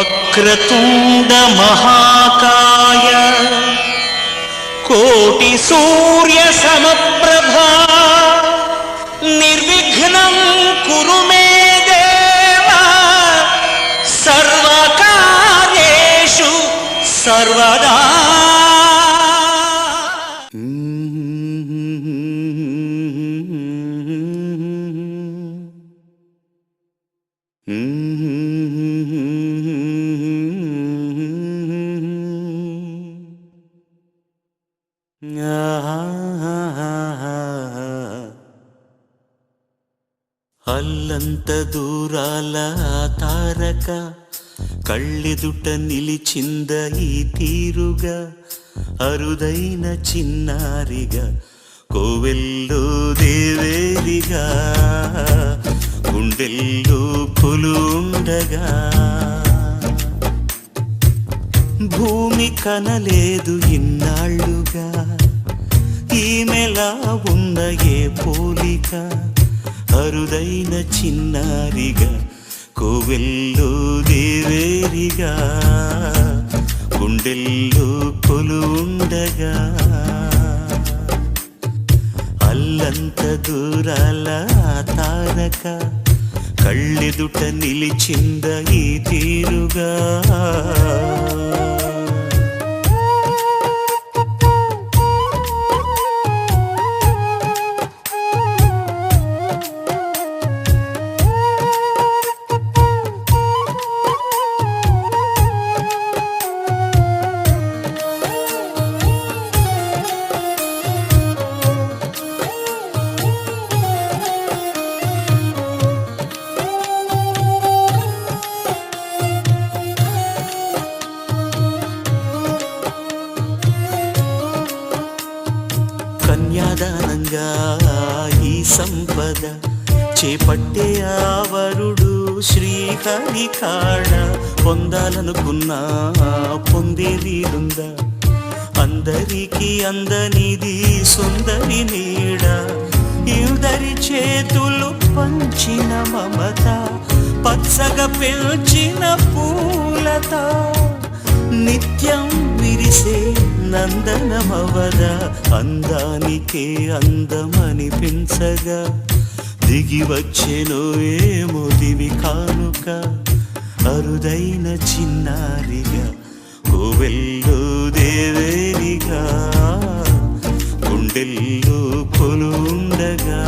వక్రతుండ మహాకాయ కోటి సూర్య సమప్రభా నిర్విఘ్నం కురు మే దేవ సర్వకార్యేషు సర్వదా. అల్లంత దూరాల తారక కళ్ళెదుట నిలిచింద ఈ తీరుగా అరుదైన చిన్నారిగా కోవెల్లో దేవేరిగా గుండెల్లో కొలుండగా భూమి కనలేదు ఇన్నాళ్ళుగా ఈమెలా ఉన్న ఏ పోలిక అరుదైన చిన్నారిగా కోవెల్లో దేవేరిగా గుండెల్లో కొలుండగా అల్లంత దూరాల తారక కళ్ళెదుట నిలిచింద ఈ తీరుగా. కన్యాదానంగా ఈ సంపద చేపట్టే ఆవరుడు శ్రీహరి కాడ పొందాలనుకున్నా పొందేదీరుందా అందరికీ అందనిది సుందరి నీడ ఇందరి చేతులు పంచిన మమత పచ్చగా పెంచిన పూలత నిత్యం విరిసే నందనమవద అందానికే అందమనిపించగా దిగి వచ్చెనో ఏమో దివి కానుక అరుదైన చిన్నారిగా కోవెల్లో దేవేరిగా గుండెల్లో కొలుండగా.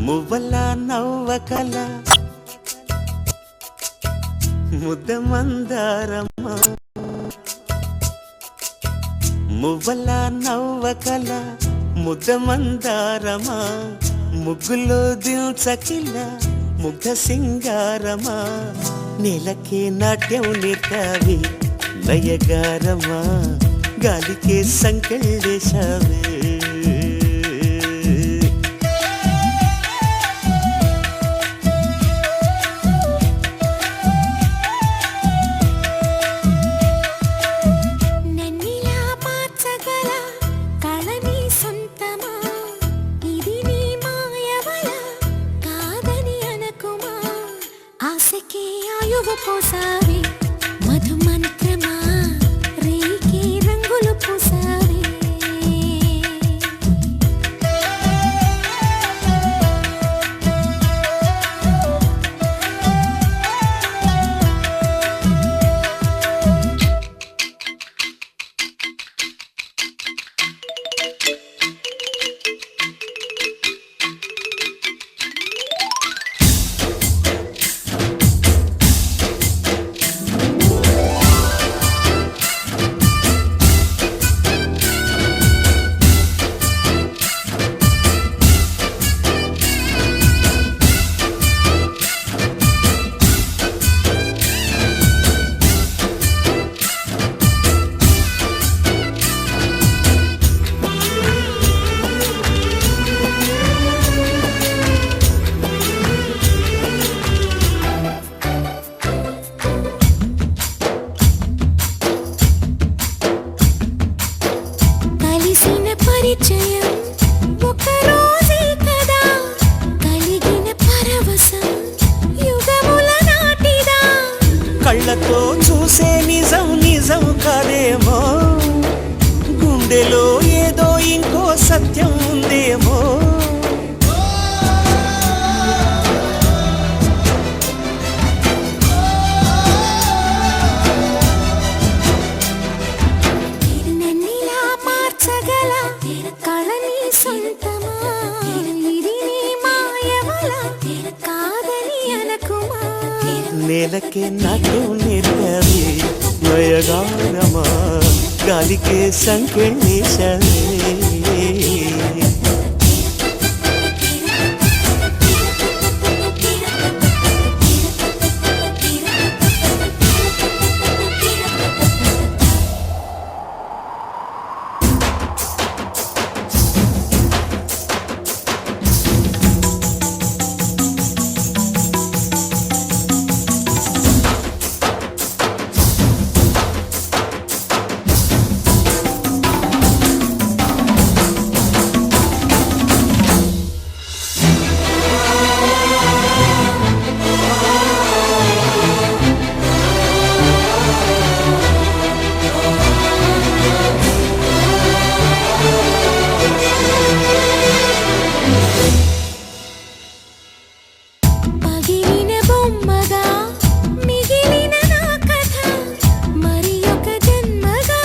మువ్వల నవ్వకల ముద్ద మందారమ్మ మువ్వల నవ్వకల ముద్ద మందారమా ముగ్గులో దిల్చకిల ముగ్ధ సింగారమా నేలకే నాట్యం నేర్తావి నయగారమా గాలికే సంకెళ్ళేశావే. పోసావే మధు మంత్రమా రేకి రంగులు పోసావే ఉందేమో, గుండెలో ఏదో ఇంకో సత్యం ఉందేమో. నన్నిలా మార్చగల కళని సొంతమా, ఇది నీ మాయవల కాదని అనకుమా. నేలకే నాట్యం నేర్పవే లయగారమా, గాలికే సంకెళ్ళేశవే. పగిలిన బొమ్మగా మిగిలిన నా కథ మరి ఒక జన్మగా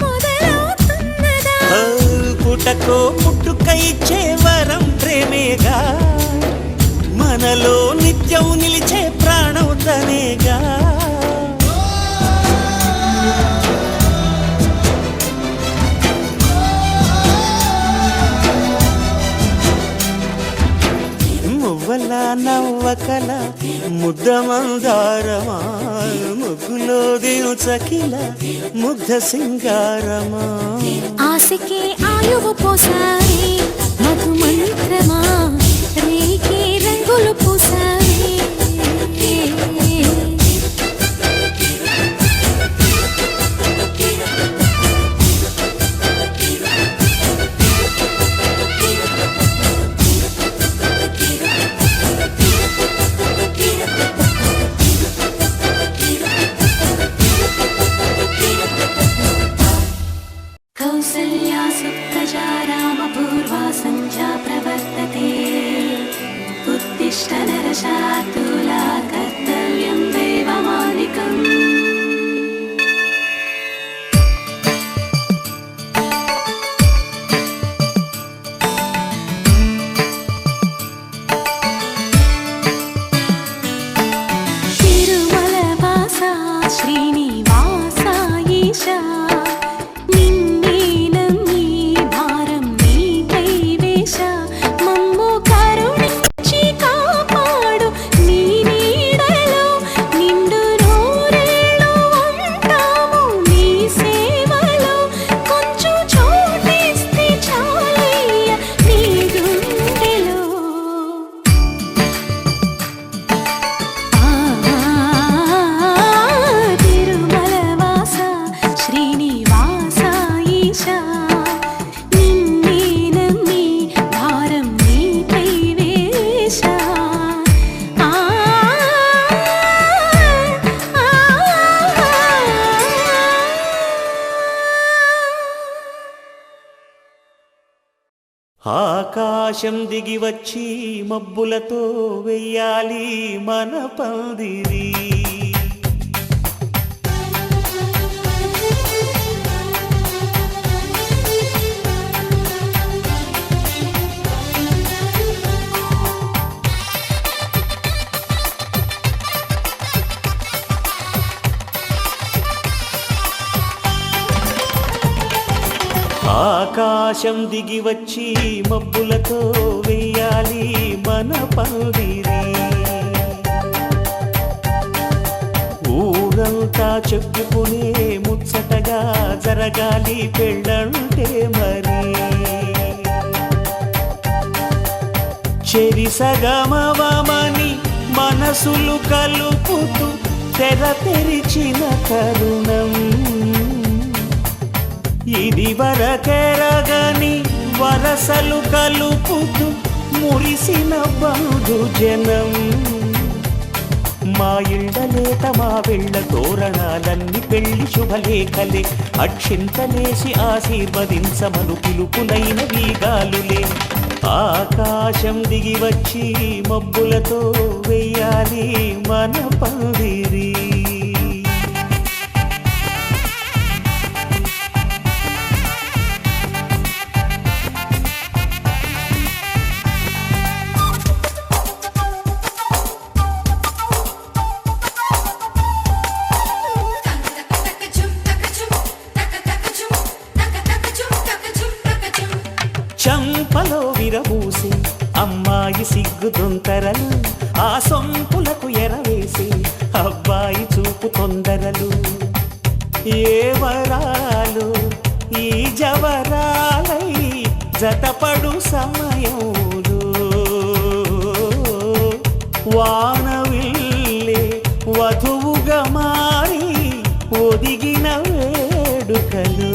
మొదలవుతున్నదా. పుటకో పుట్టుక ఇచ్చే వరం ప్రేమేగా, మనలో నిత్యం నిలిచే ప్రాణం తనేగా. మువ్వల నవ్వకల ముద్దమందారమా, ముగ్గులో దిల్చకిల ముగ్ధ సింగారమా. ఆశకే ఆయువు పోసావే మధు మంత్రమా, రేకే రంగులు పూసావే. కౌసల్యా సుప్తజా రామపూర్వా సంధ్యా ప్రవర్తతే, ఉత్తిష్ట నరశార్దూలా కర్తవ్యం దైవమానికం. తిరుమల వాసా శ్రీనివాస ఈశా, నిన్నే నమ్మి భారం నీపై వేశ. మమ్ము కరుణించి కాపాడు నీ నీడలో, నిండు నూరేళ్ళు ఉంటాము నీ సేవలో. కొంచెం చోటిస్తే చాలయ్య నీ గుండెలో. తిరుమల వాస శ్రీనివాస ఈశా, నిన్నే నమ్మి భారం నీపై వేశ. ఆకాశం దిగి వచ్చి మబ్బులతో వెయ్యాలి మన పందిరి. ఆకాశం దిగి వచ్చి మబ్బులతో వెయ్యాలి మన పందిరి. ఊరంతా చెప్పుకునే ముచ్చటగా జరగాలి పెళ్ళంటే మరి. చెరిసగమవమని మనసులు కలుపుతూ తెర తెరిచిన తరుణం, ఇది వరకెరగని వరసలు కలుపుతూ మురిసిన బంధు జనం. మా ఇళ్ళ లేత మా వెళ్ళ తోరణాలన్నీ పెళ్లి శుభలేఖలే, అక్షింతలేసి ఆశీర్వదించమను పిలుపులైన వీగాలులే. ఆకాశం దిగి వచ్చి మబ్బులతో వెయ్యాలి మన పందిరి. చంపలో విరబూసి అమ్మాయి సిగ్గుదొంతరలు, ఆ సొంపులకు ఎరవేసి అబ్బాయి చూపు తొందరలు. ఏ వరాలు ఈ జవరాలై జతపడు సమయంలో, వానవిల్లే వధువుగా మారి ఒదిగిన వేడుకలు.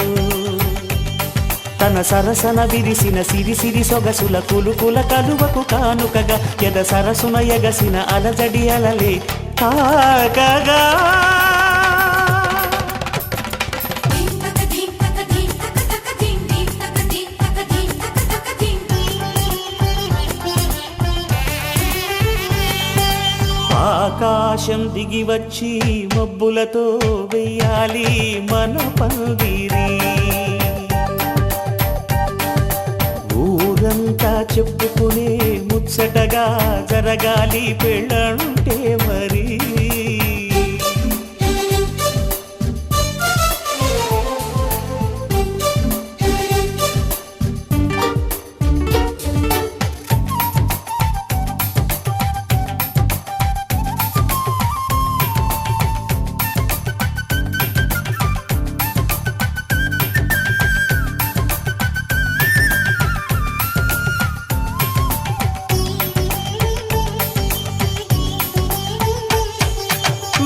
తన సరసన విరిసిన సిరిసిరి సొగసుల కులుకుల కలువకు కానుకగా ఎద సరసున ఎగసిన అలజడి అలలే తాకగా. ఆకాశం దిగి వచ్చి మబ్బులతో వెయ్యాలి మన పందిరి. ఊరంతా చెప్పుకునే ముచ్చటగా జరగాలి పెళ్ళంటే మరి.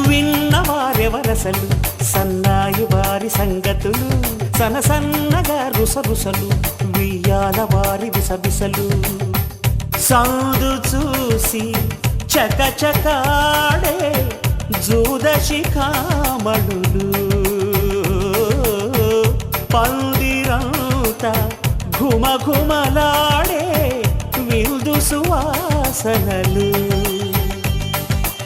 విన్నవారెవరసలు సన్నాయి వారి సంగతులు, సనసన్నగా రుసరుసలు వియ్యాల వారి విసవిసలు. సాధు చూసి చకచకాడే జూదశిఖామణులు, పందిరంతా ఘుమఘుమలాడే విందు సువాసనలు.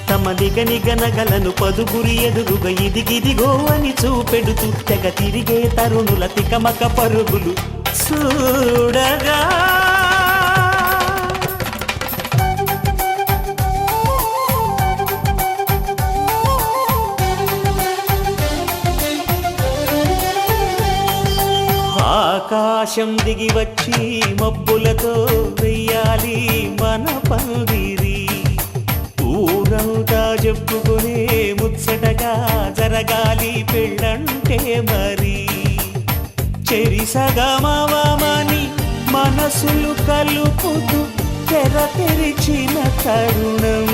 తమ నిగనిగనగలను పదుగురి ఎదురుగా ఇదిగిదిగో అని చూపెడుతూ తెగ తిరిగే తరుణుల తికమక పరుగులు చూడగా. ఆకాశం దిగి వచ్చి మబ్బులతో వెయ్యాలి మన పందిరి. ఊరంతా చెప్పుకునే ముచ్చటగా జరగాలి పెళ్ళంటే మరి. చెరిసగమవమని మనసులు కలుపుతూ తెర తెరిచిన తరుణం,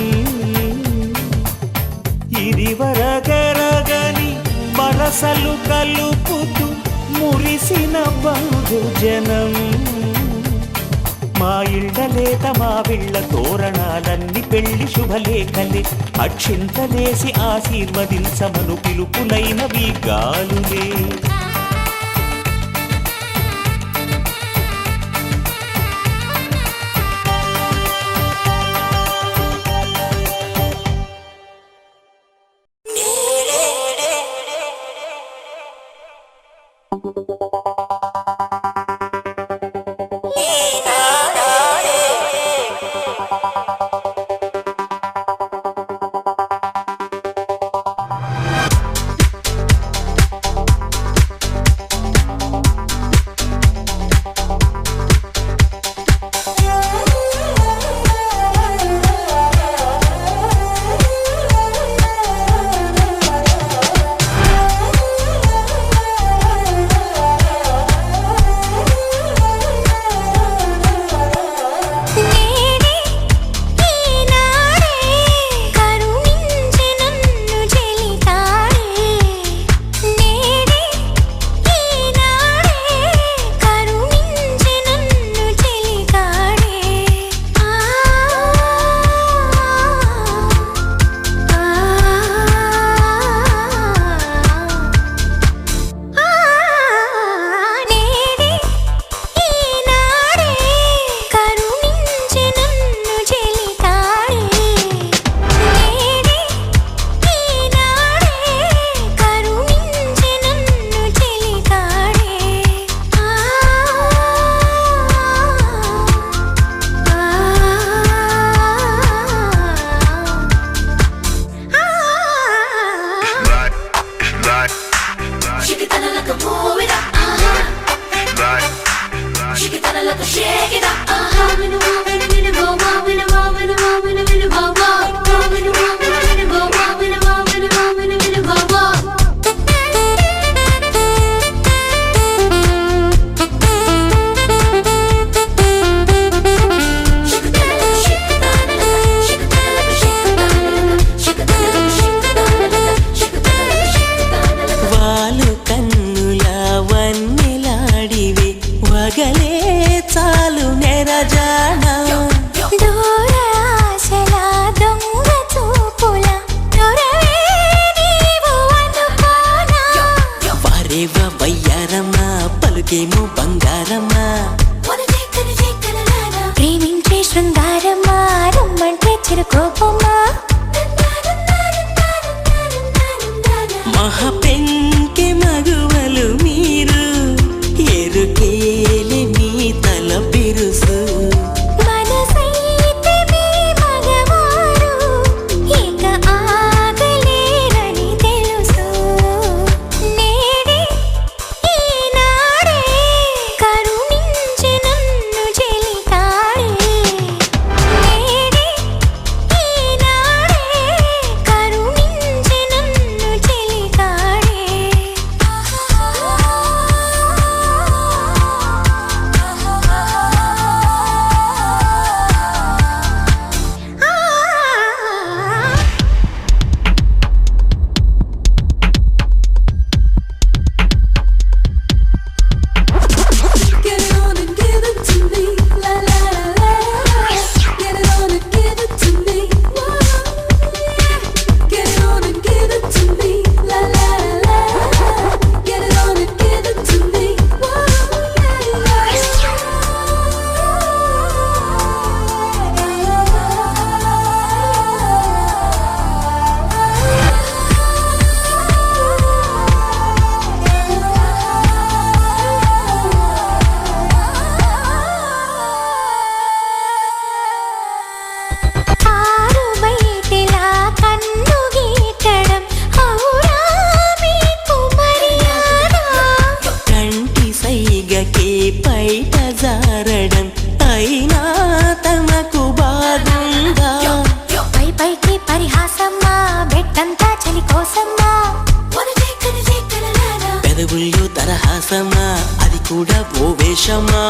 ఇదివరగరగని వరసలు కలుపుతూ మురిసిన బంధుజనం. మా ఇళ్ళలేత మా విళ్ళ తోరణాలన్నీ పెళ్లి శుభలేఖలే. అక్షింతలేసి ఆశీర్వదించమను పిలుపులైనవి గాలులే. వాలు కన్నుల వన్నెలాడివే వగలే చాలు నెరజానా దూర ఆశల దొంగ చూపుల దొరవే నీవు అనుకోనా వారేవ వయ్యారమ్మా పలుకేమో బంగారమ్మా ప్రేమించే శృంగారమ్మా రమ్మంటే చిరుకోపమ్మా మహా పెంకె మగువలు మీరు ఎరుకేలి మీ తల బిరుసు మనసైతే మీ మగవారు ఇక ఆగలేరని తెలుసు నేడే ఈనాడే కరుణించి నన్ను చెలికాడే నేడే ఈనాడే కరుణించి నన్ను చెలికాడే Get it on and give it to me, la la la la. Get it on and give it to me, whoa, yeah. Get it on and give it to me, la la la la. Get it on and give it to me, whoa, ఆరు బయటిలా కన్ను గీటడం ఔరా మీకు మర్యాద కంటి సైగకే పైట జారడం అయినా తమకు బాగుందా పై పైకి పరిహాసమ్మా బెట్టంతా చలి కోసమ్మా పెదవుల్లో తరహాసమా అది కూడా ఓ వేషమా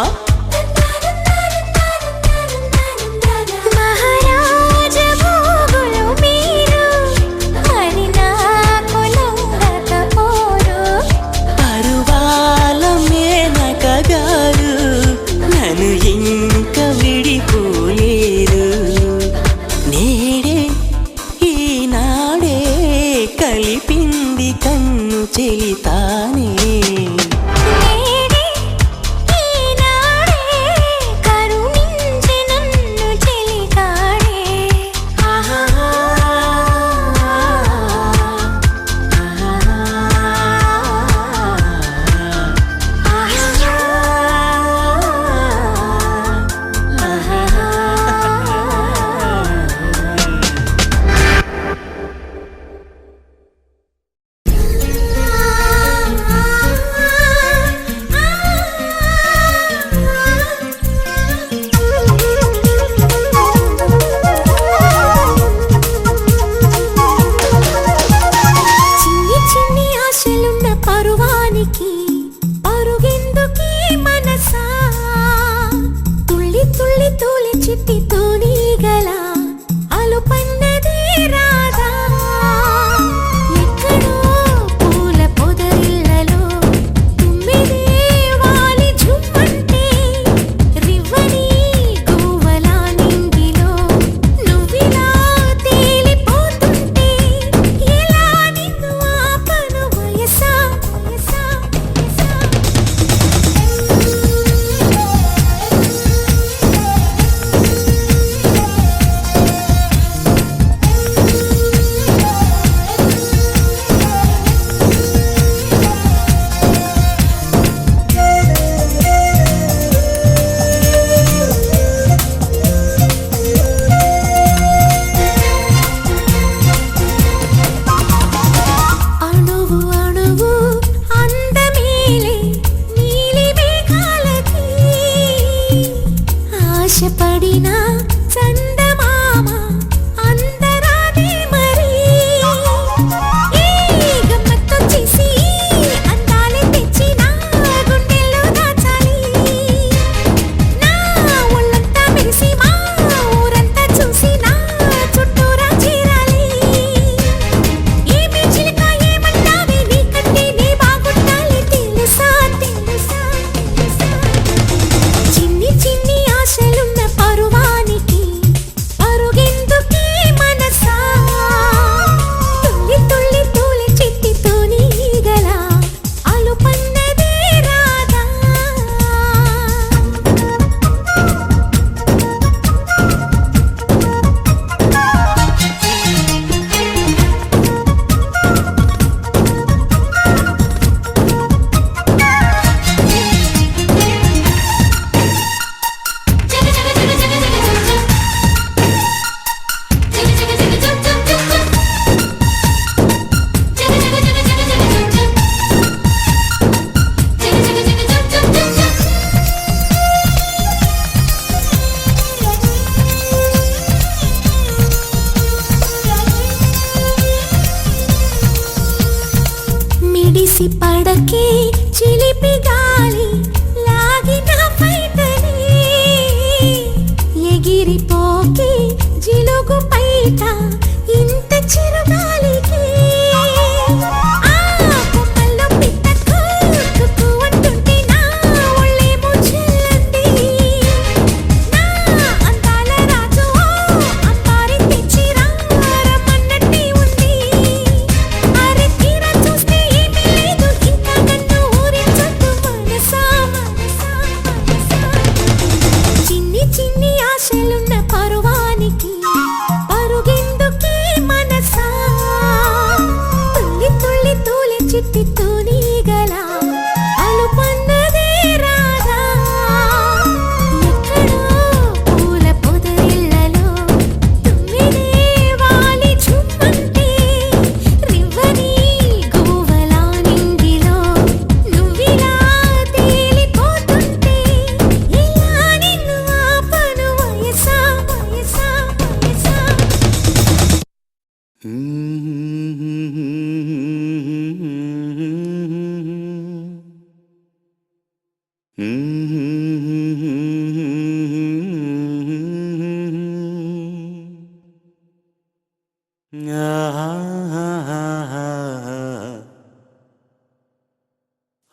మహారాజ భోగులు మీరు మరి నాకు లొంగకపోరు పరువాల మేనక గారు నన్ను ఇంక విడిపోలేరు నేడే ఈనాడే కలిపింది కన్ను చెలితానే నేడే ఈనాడే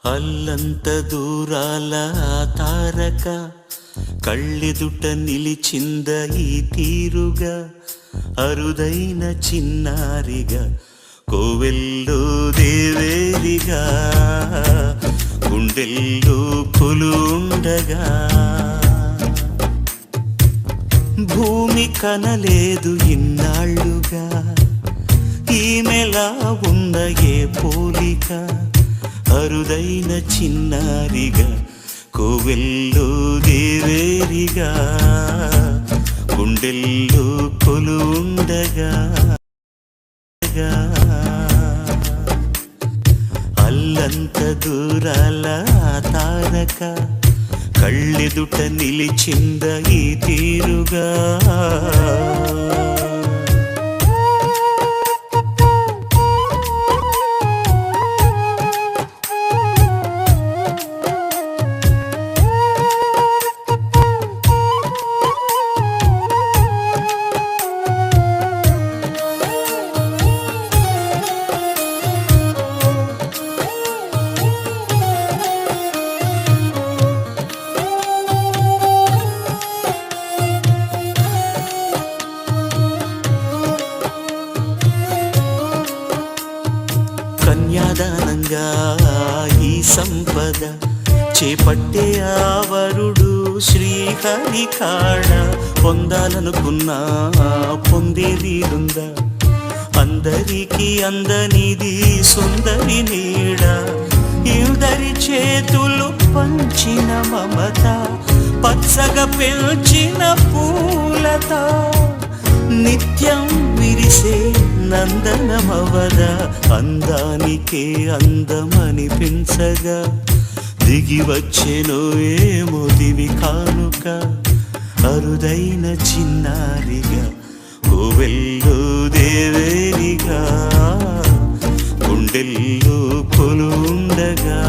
అల్లంత దూరాల తారక కళ్ళెదుట నిలిచింద ఈ తీరుగా అరుదైన చిన్నారిగా కోవెల్లో దేవేరిగా గుండెల్లో కొలుండగా భూమి కనలేదు ఇన్నాళ్ళుగా ఈమెలా ఉన్న ఏ పోలిక అరుదైన చిన్నారిగా కోవెల్లో దేవేరిగా గుండెల్లో కొలుండగా అల్లంత దూరాల తారక కళ్ళెదుట నిలిచింద ఈ తీరుగా కన్యాదానంగా ఈ సంపద చేపట్టే ఆవరుడు శ్రీహరి కాడ పొందాలనుకున్నా పొందేదీరుందా అందరికీ అందనిది సుందరి నీడ ఇందరి చేతులు పంచిన మమత పచ్చగా పెంచిన పూలత నిత్యం విరిసే నందనమవద అందానికే అందమనిపించగా దిగి వచ్చెనో ఏమో దివి కానుక అరుదైన చిన్నారిగా కోవెల్లో దేవేరిగా గుండెల్లో కొలుండగా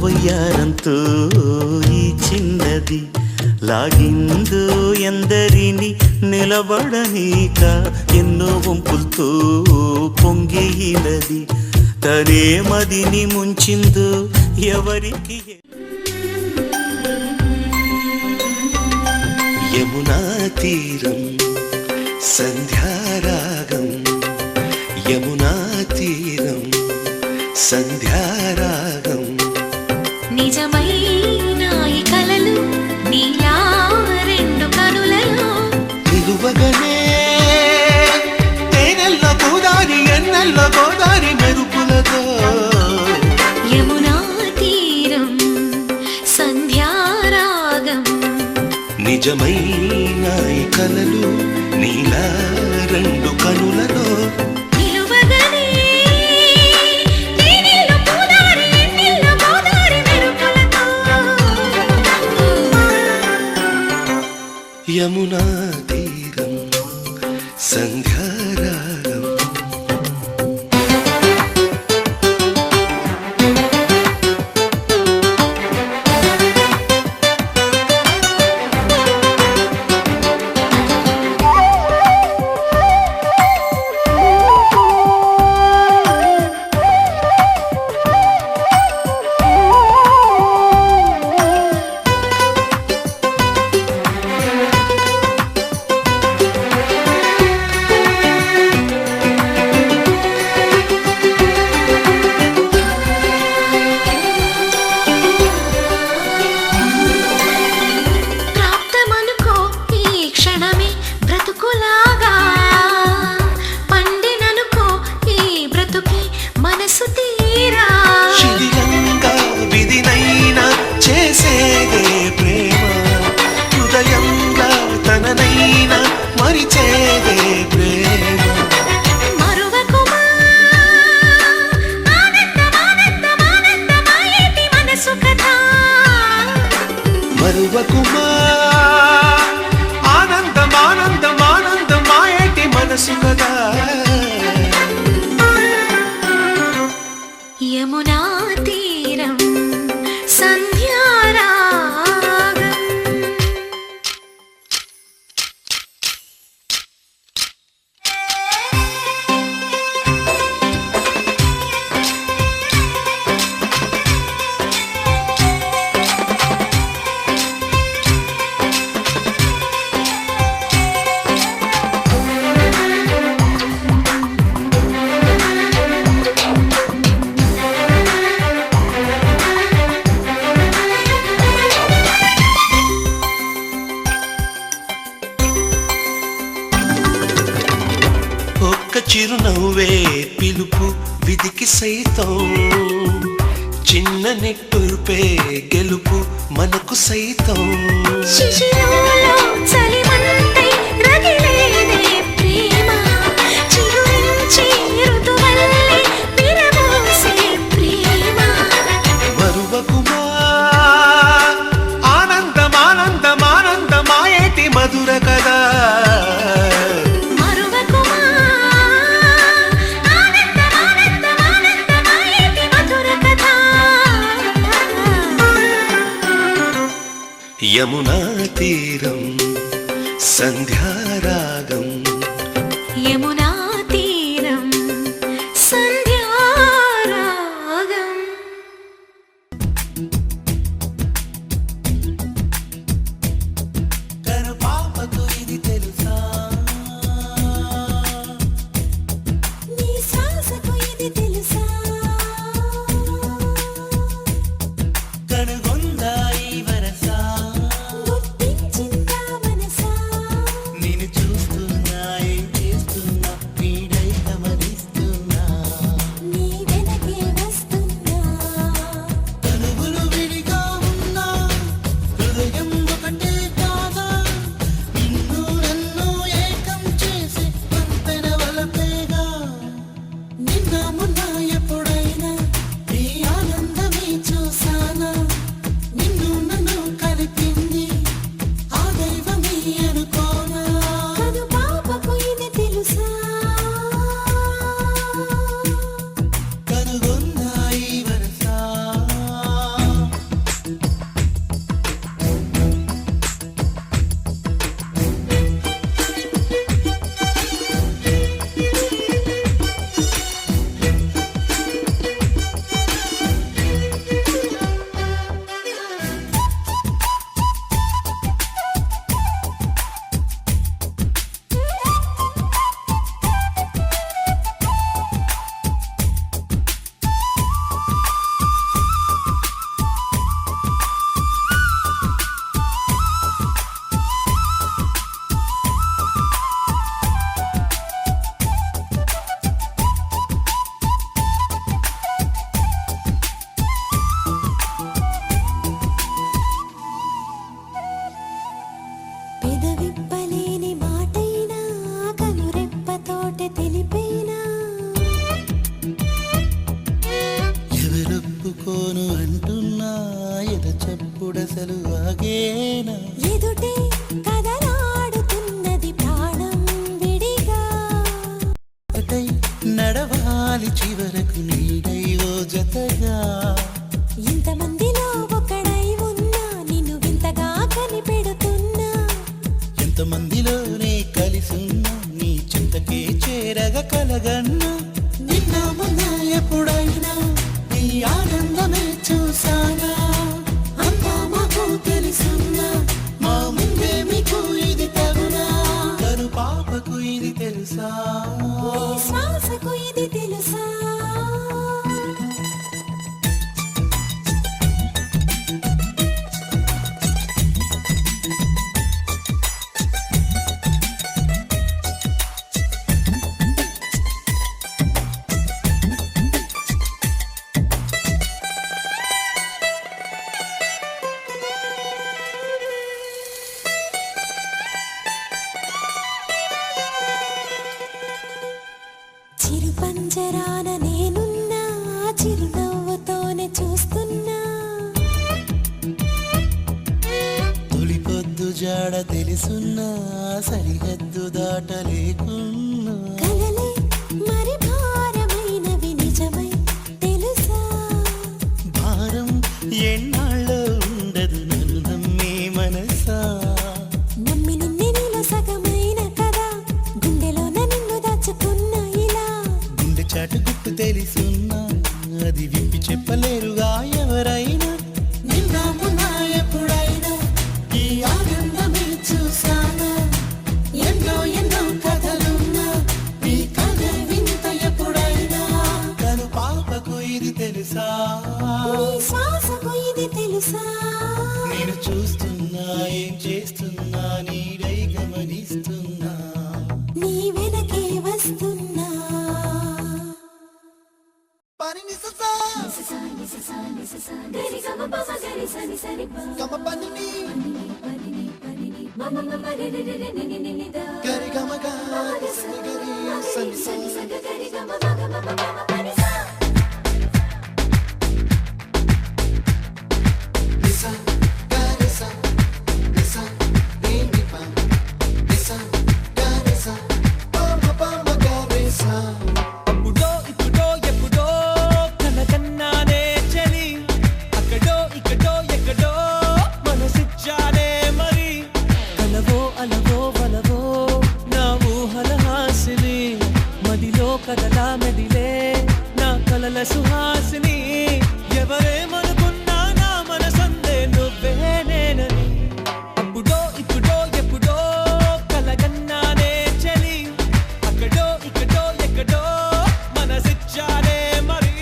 వయ్యారంతో ఈ చిన్నది లాగిందో ఎందరిని నిలబడనీక ఎన్నో వంపులతో పొంగినది తనే మదిని ముంచిందో ఎవరికి యమునా తీరం సంధ్యారాగం యమునా తీరం సంధ్యారాగం నిజమైన ఈ కలలు నీలా రెండు కనులలో నిలువగనే తేనెల్లో గోదారి ఎన్నెల్లో గోదారి మెరుపులతో యమునా తీరం సంధ్యారాగం నిజమైన ఈ కలలు నీలా రెండు కనులలో యమునా తీరం సంధ్యారాగం చిరునవ్వే పిలుపు విధికి సైతం చిన్న నిట్టూర్పే గెలుపు మనకు సైతం శిశిరంలో చలిమంటై రగిలేదే ప్రేమ చిగురించి ఋతువల్లే విరబూసే ప్రేమ మరువకుమా ఆనందమానందమానందమాయేటి మధుర కదా మరువకుమా ఆనందమానందమానందమాయేటి మధుర కథ యమునా తీరం సంధ్యారాగం యమునా తీరం సంధ్యారాగం కనుపాపకు ఇది తెలుసా నీ శ్వాసకు ఇది తెలుసా కనుగొందా ఈ వరసా గుర్తించిందా మనసా నేను చూస్తున్నా ఏం చేస్తున్నా నీడై గమనిస్తున్నా నీ వెనకే వస్తున్నా తనువులు విడిగా ఉన్నా హృదయం ఒకటే కాదా నిన్ను నన్ను ఏకం చేసి పంపెన వలపేగా నిన్న మొన్న ఎప్పుడైనా ఈ ఆనందమే చూసానా నిన్ను నన్ను కలిపింది ఆ దైవమే అనుకోనా కను పాపకు ఇది తెలుసా కనుగొందా ఈ వరసా పెదవిప్పలేని మాటైనా కనురెప్పతోటే తెలిపేనా ఎవరొప్పుకోను అంటున్నా ఎద చెప్పుడసలు ఆగేనా ఎదుటే కదలాడుతున్నది ప్రాణం విడిగా ఒకటై నడవాలి చివరకు నీడై ఓ జతగా ఇంతమందిలో ఒకడై ఉన్నా నిన్ను వింతగా కనిపెడుతున్నా ఎంతమందిలోనే కలిసున్నా నీ చింతకే చేరగ కలగన్నా నిన్న మొన్న ఎప్పుడైనా ఈ ఆనందమే చూసానా అంతా మాకు తెలుసున్నా మా ముందే మీకు ఇది తగునా కను పాపకు ఇది తెలుసా నీ శ్వాసకు ఇది తెలుసా చిరు పంజరాన నేనున్నా చిరునవ్వుతోనే చూస్తున్నా తొలి పొద్దు జాడ తెలుసున్నా సరిహద్దు దాటలేకున్నా కలలే మరి భారమైనవి నిజమై తెలుసా భారం ఎన్నాళ్ళో ఉండదు నన్ను నమ్మే మనసా నమ్మి నిన్నే నీలో సగమైన కదా గుండెలోన నిన్ను దాచుకున్నా ఇలా గుండె చాటు గుట్టు తెలుసున్నా అది విప్పి చెప్పలేరుగా ఎవరైనా నిన్న మొన్న ఎప్పుడైనా ఈ ఆనందమే చూసానా ఎన్నో ఎన్నో కథలున్నా ఈ కథ వింత ఎప్పుడైనా కను పాపకు ఇది తెలుసా నీ శ్వాసకు ఇది తెలుసా నేను చూస్తున్నా ఏం చేస్తున్నా నీడై గమనిస్తున్నా నీ వెనకే వస్తున్నా గరి గమ గరి సని గరి సని సని నిసా గరి సా నిసా ని ని పా నిసా గరి సా పా మా గరి సా అప్పుడో ఇప్పుడో ఎప్పుడో కనకన్నానే చలి అక్కడో ఇక్కడో ఎక్కడో మనసిచ్చానే మరి కలవో అలవో వలవో నా ఊహల హాసిని మదిలో కదలా మెదిలే నా కలల సుహాసిని ఎవరేమనుకున్నా నా మనసందే నువ్వే నేనని అప్పుడో ఇప్పుడో ఎప్పుడో కలగన్నానే చలి అక్కడో ఇక్కడో ఎక్కడో మనసిచ్చానే మరి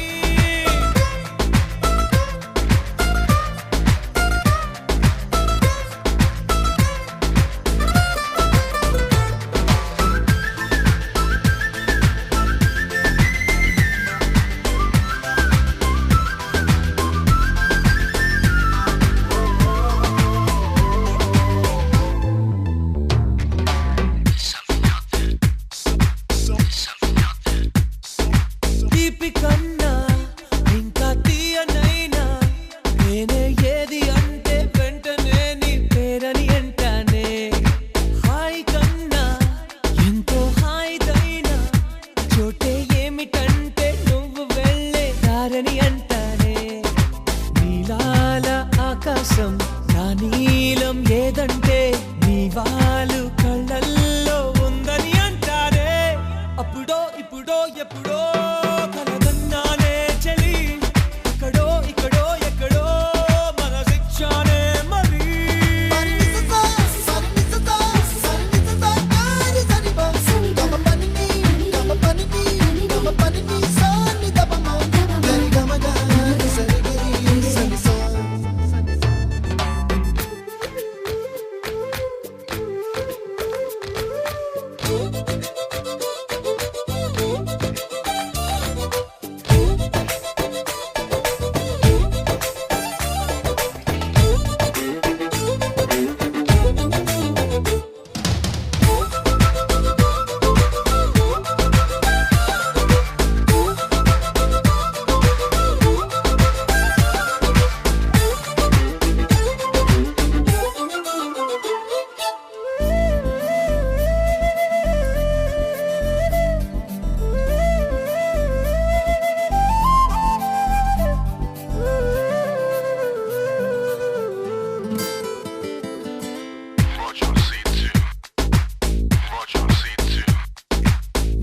తీపి కన్నా ఇంకా తీయనైనా నేనే ఏది అంటే వెంటనే నీ పేరని అంటానే హాయ్ కన్నా ఎంతో హాయిదైనా చోటే ఏమిటంటే నువ్వు వెళ్ళే దారని అంటానే నీలాల ఆకాశం నా నీలం ఏదంటే నీ వాళ్ళు కళ్ళల్లో ఉందని అంటారే అప్పుడో ఇప్పుడో ఎప్పుడో కలగన్నానే చలి అక్కడో ఇక్కడో ఎక్కడో మనసిచ్చానే మరి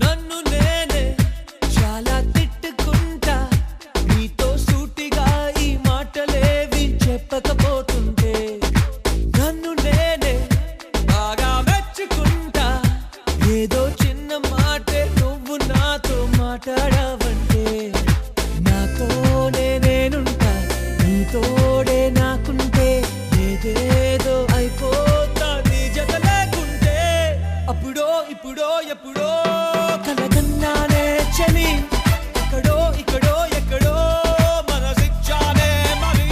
నన్ను నేనే చాలా తిట్టుకుంటా నీతో సూటిగా ఈ మాటలేవి చెప్పకపోతుంటే నన్ను నేనే బాగా మెచ్చుకుంటా ఏదో చిన్న మాటే నువ్వు నాతో మాట్లాడవంటే నాతోనే నేనుంటా నీతోడే నాకుంటే ఏదేదో అయిపోతా నీ జత లేకుంటే అప్పుడో ఇప్పుడో ఎప్పుడో కలగన్నానే చలి అక్కడో ఇక్కడో ఎక్కడో మనసిచ్చానే మరి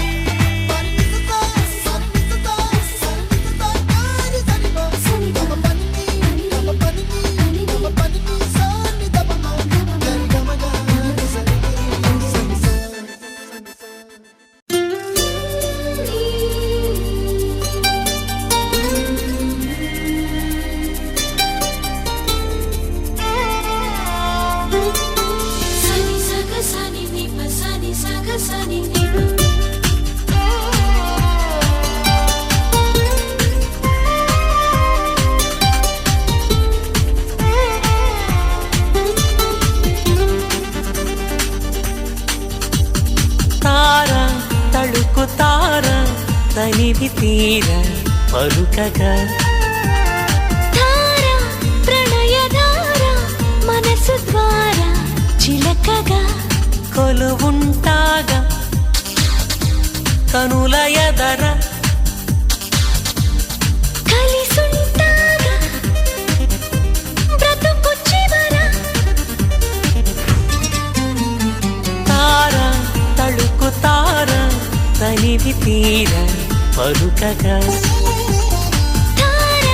తార తళుకు తార తనివి తీర పలుకగా ధార ప్రణయధార మనసు ద్వారా చిలకగా కొలువుంటాగా కనుల ఎదర కలిసుంటాగా బ్రతుకు చివర తార తళుకు తార తనివి తీర పలుకగా ధార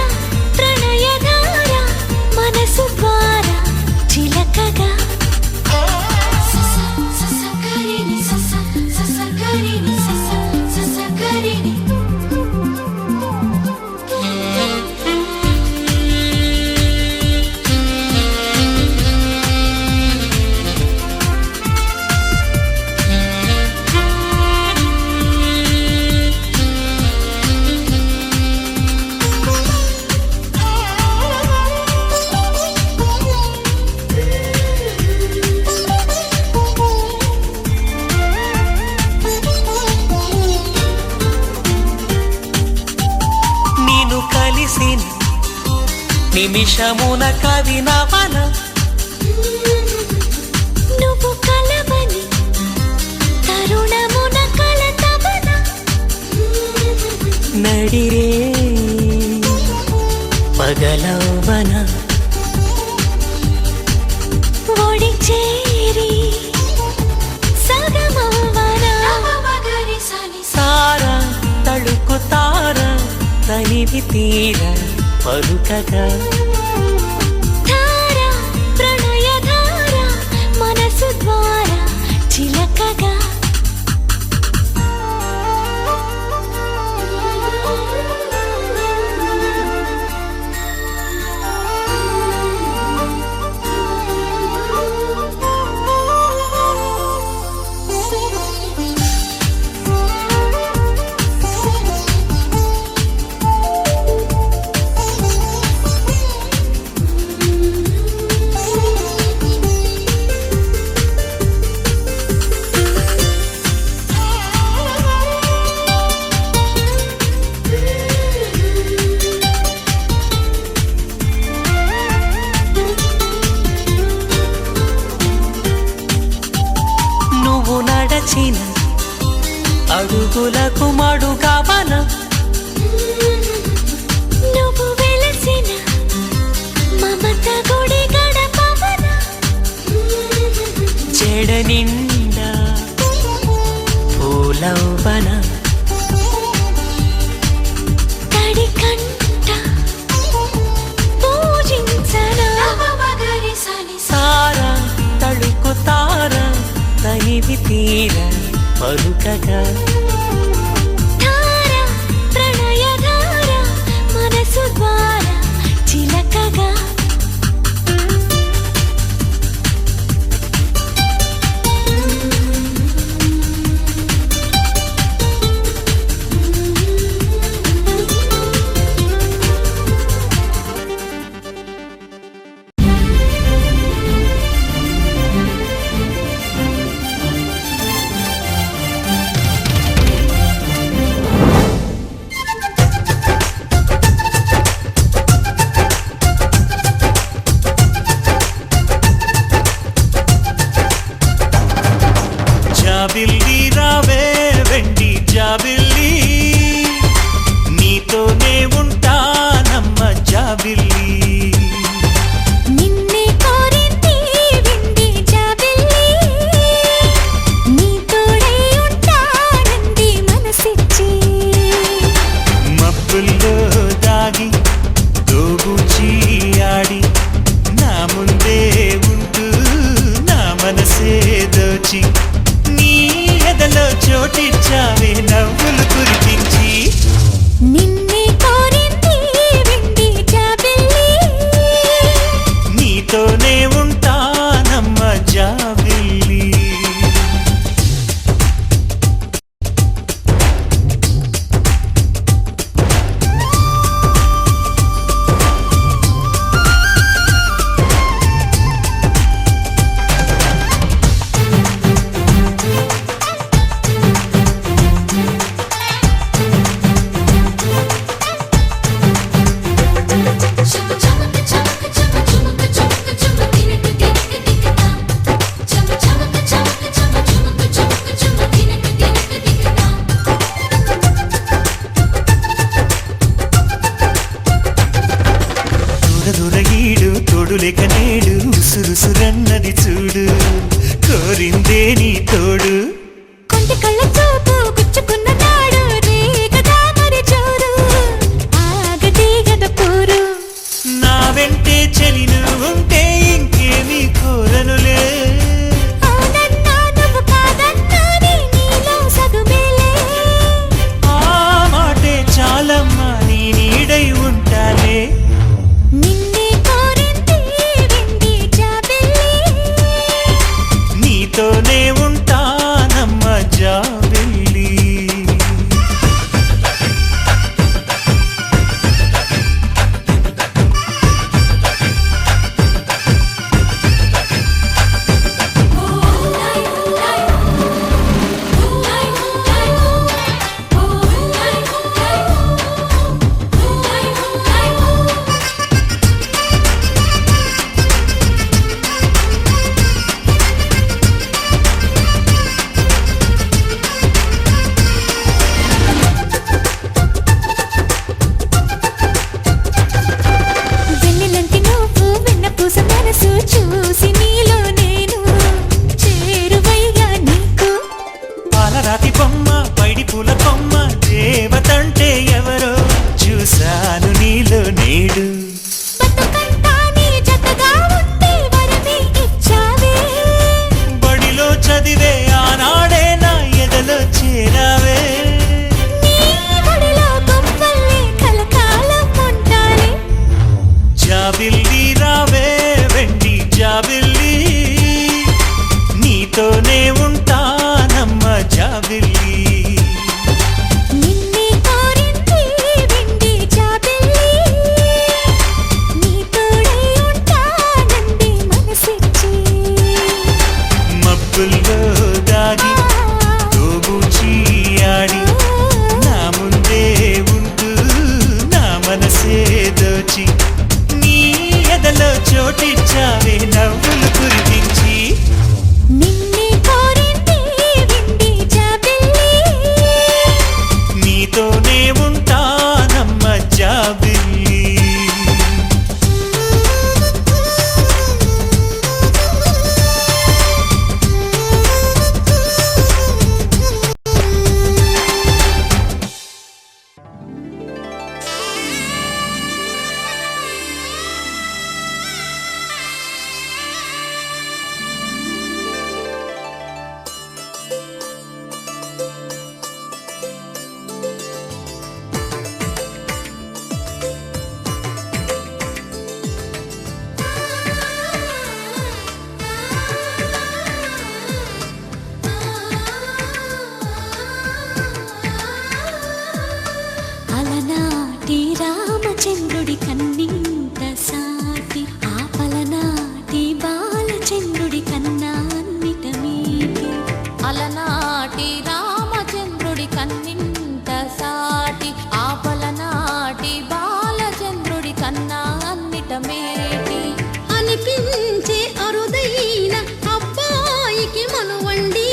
కలిసిన నిమిషమున కవి నవన నువ్వు కలవని తరుణమున కలతవన నడిరే పగలవన ఒడి చేరి సగమవన సార తళుకు తార తనివి తీర పలుకగా ధార ప్రణయ ధార మనసు ద్వారా చిలకగా నువ్వు నడచిన అడుగులకు మడుగవన నువ్వు వెలసిన మమత గుడి గడపవన చెడ నిండా పూలవన తడి కంట పూజించనా సార తళుకు తార తనివి తీర పలుకగా ధార ప్రణయ ధార మనసు ద్వారా చిలకగా జాబిల్లి రావే వెండి జాబిల్లి నీతోనే ఉంటానమ్మ జాబిల్లి నిన్నే కోరింది విండి జాబిల్లి నీ తోడై ఉంటానంది మనసిచ్చి మబ్బుల్లో దాగి దోబూచి ఆడి నా ముందే ఉంటూ నా మనసే దోచి నీ ఎదలో చోటిచ్చావే నవ్వులు కురిపించి నిన్నే కోరింది విండి జాబిల్లి నీతోనే ఉంటానమ్మ జాబిల్లి దూరదూరగీడు తోడులేక నేడు ఉసురుసురన్నది చూడు కోరిందే నీ తోడు కొంటి కళ్ళ చూపు గుచ్చుకున్న నాడు రేగదా మరి చూడు ఆగటి గద పూరు నా వెంటే చెలిను ఉంటే ఇంకేమీ కోరనులే అవునన్నా నువ్వు కాదన్నా నీలో సగుమేలే ఆ మాటే చాలమ్మా నీ నీడై ఉంటాలే నిన్నే కోరింది విండి జాబిల్లి నీతోనే ఉంటానమ్మ జాబిల్లి నేడు బతుకంతా నీ జతగా ఉంటే వరమే ఇచ్చావే. బడిలో చదివే ఆనాడే నా ఎదలో చేరావే. నీ ఒడిలో గొప్పల్లే కలకాలం ఉంటాలే. జాబిల్లి రావే వెండి జాబిల్లి, నీతోనే ఉంటానమ్మ జాబిల్లి. నిన్నే కోరింది వెండి జాబిల్లి, నీ తోడై ఉంటానంది మనసిచ్చి. మబ్బుల్లో దాగి తోబూచి ఆడి నా ముందే ఉంటూ నా మనసే దోచి నీ ఎదలో చోటిచ్చావే నవ్వులు కురిపించి. నిన్నే కోరింది వెండి జాబిల్లి, నీతోనే ఉంటానమ్మ జాబిల్లి. అలనాటి రామచంద్రుడి కన్నింత సాటి, ఆపలనాటి బాలచంద్రుడి కన్నా అన్నిట మీటి. అలనాటి రామచంద్రుడి కన్నింత సాటి, ఆపలనాటి బాలచంద్రుడి కన్నా అన్నిట మేటి. అనిపించే అరుదైన అబ్బాయికి మనువండి,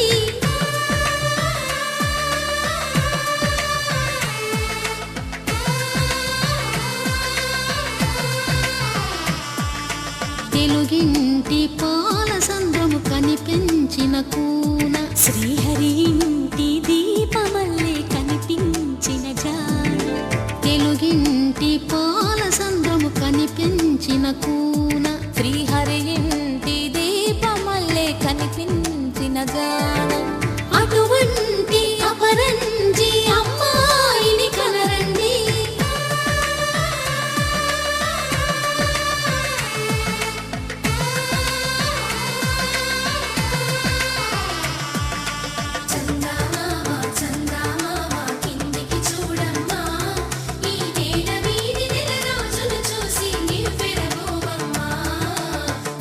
తెలుగింటి పాల సంద్రము కనిపించిన కూన, శ్రీహరి ఇంటి దీపమల్లే కనిపించిన జాన. తెలుగింటి పాల సంద్రము కనిపించిన కూన, శ్రీహరి ఇంటి దీపమల్లే కనిపించిన గానం. అటువంటి అపరంజి అమ్మాయిని కనరండి. చందమామ చందమామ కిందికి చూడమ్మా, ఈ నేల వీధి నెల రోజులు చూసి నివ్వెరబోవమ్మా.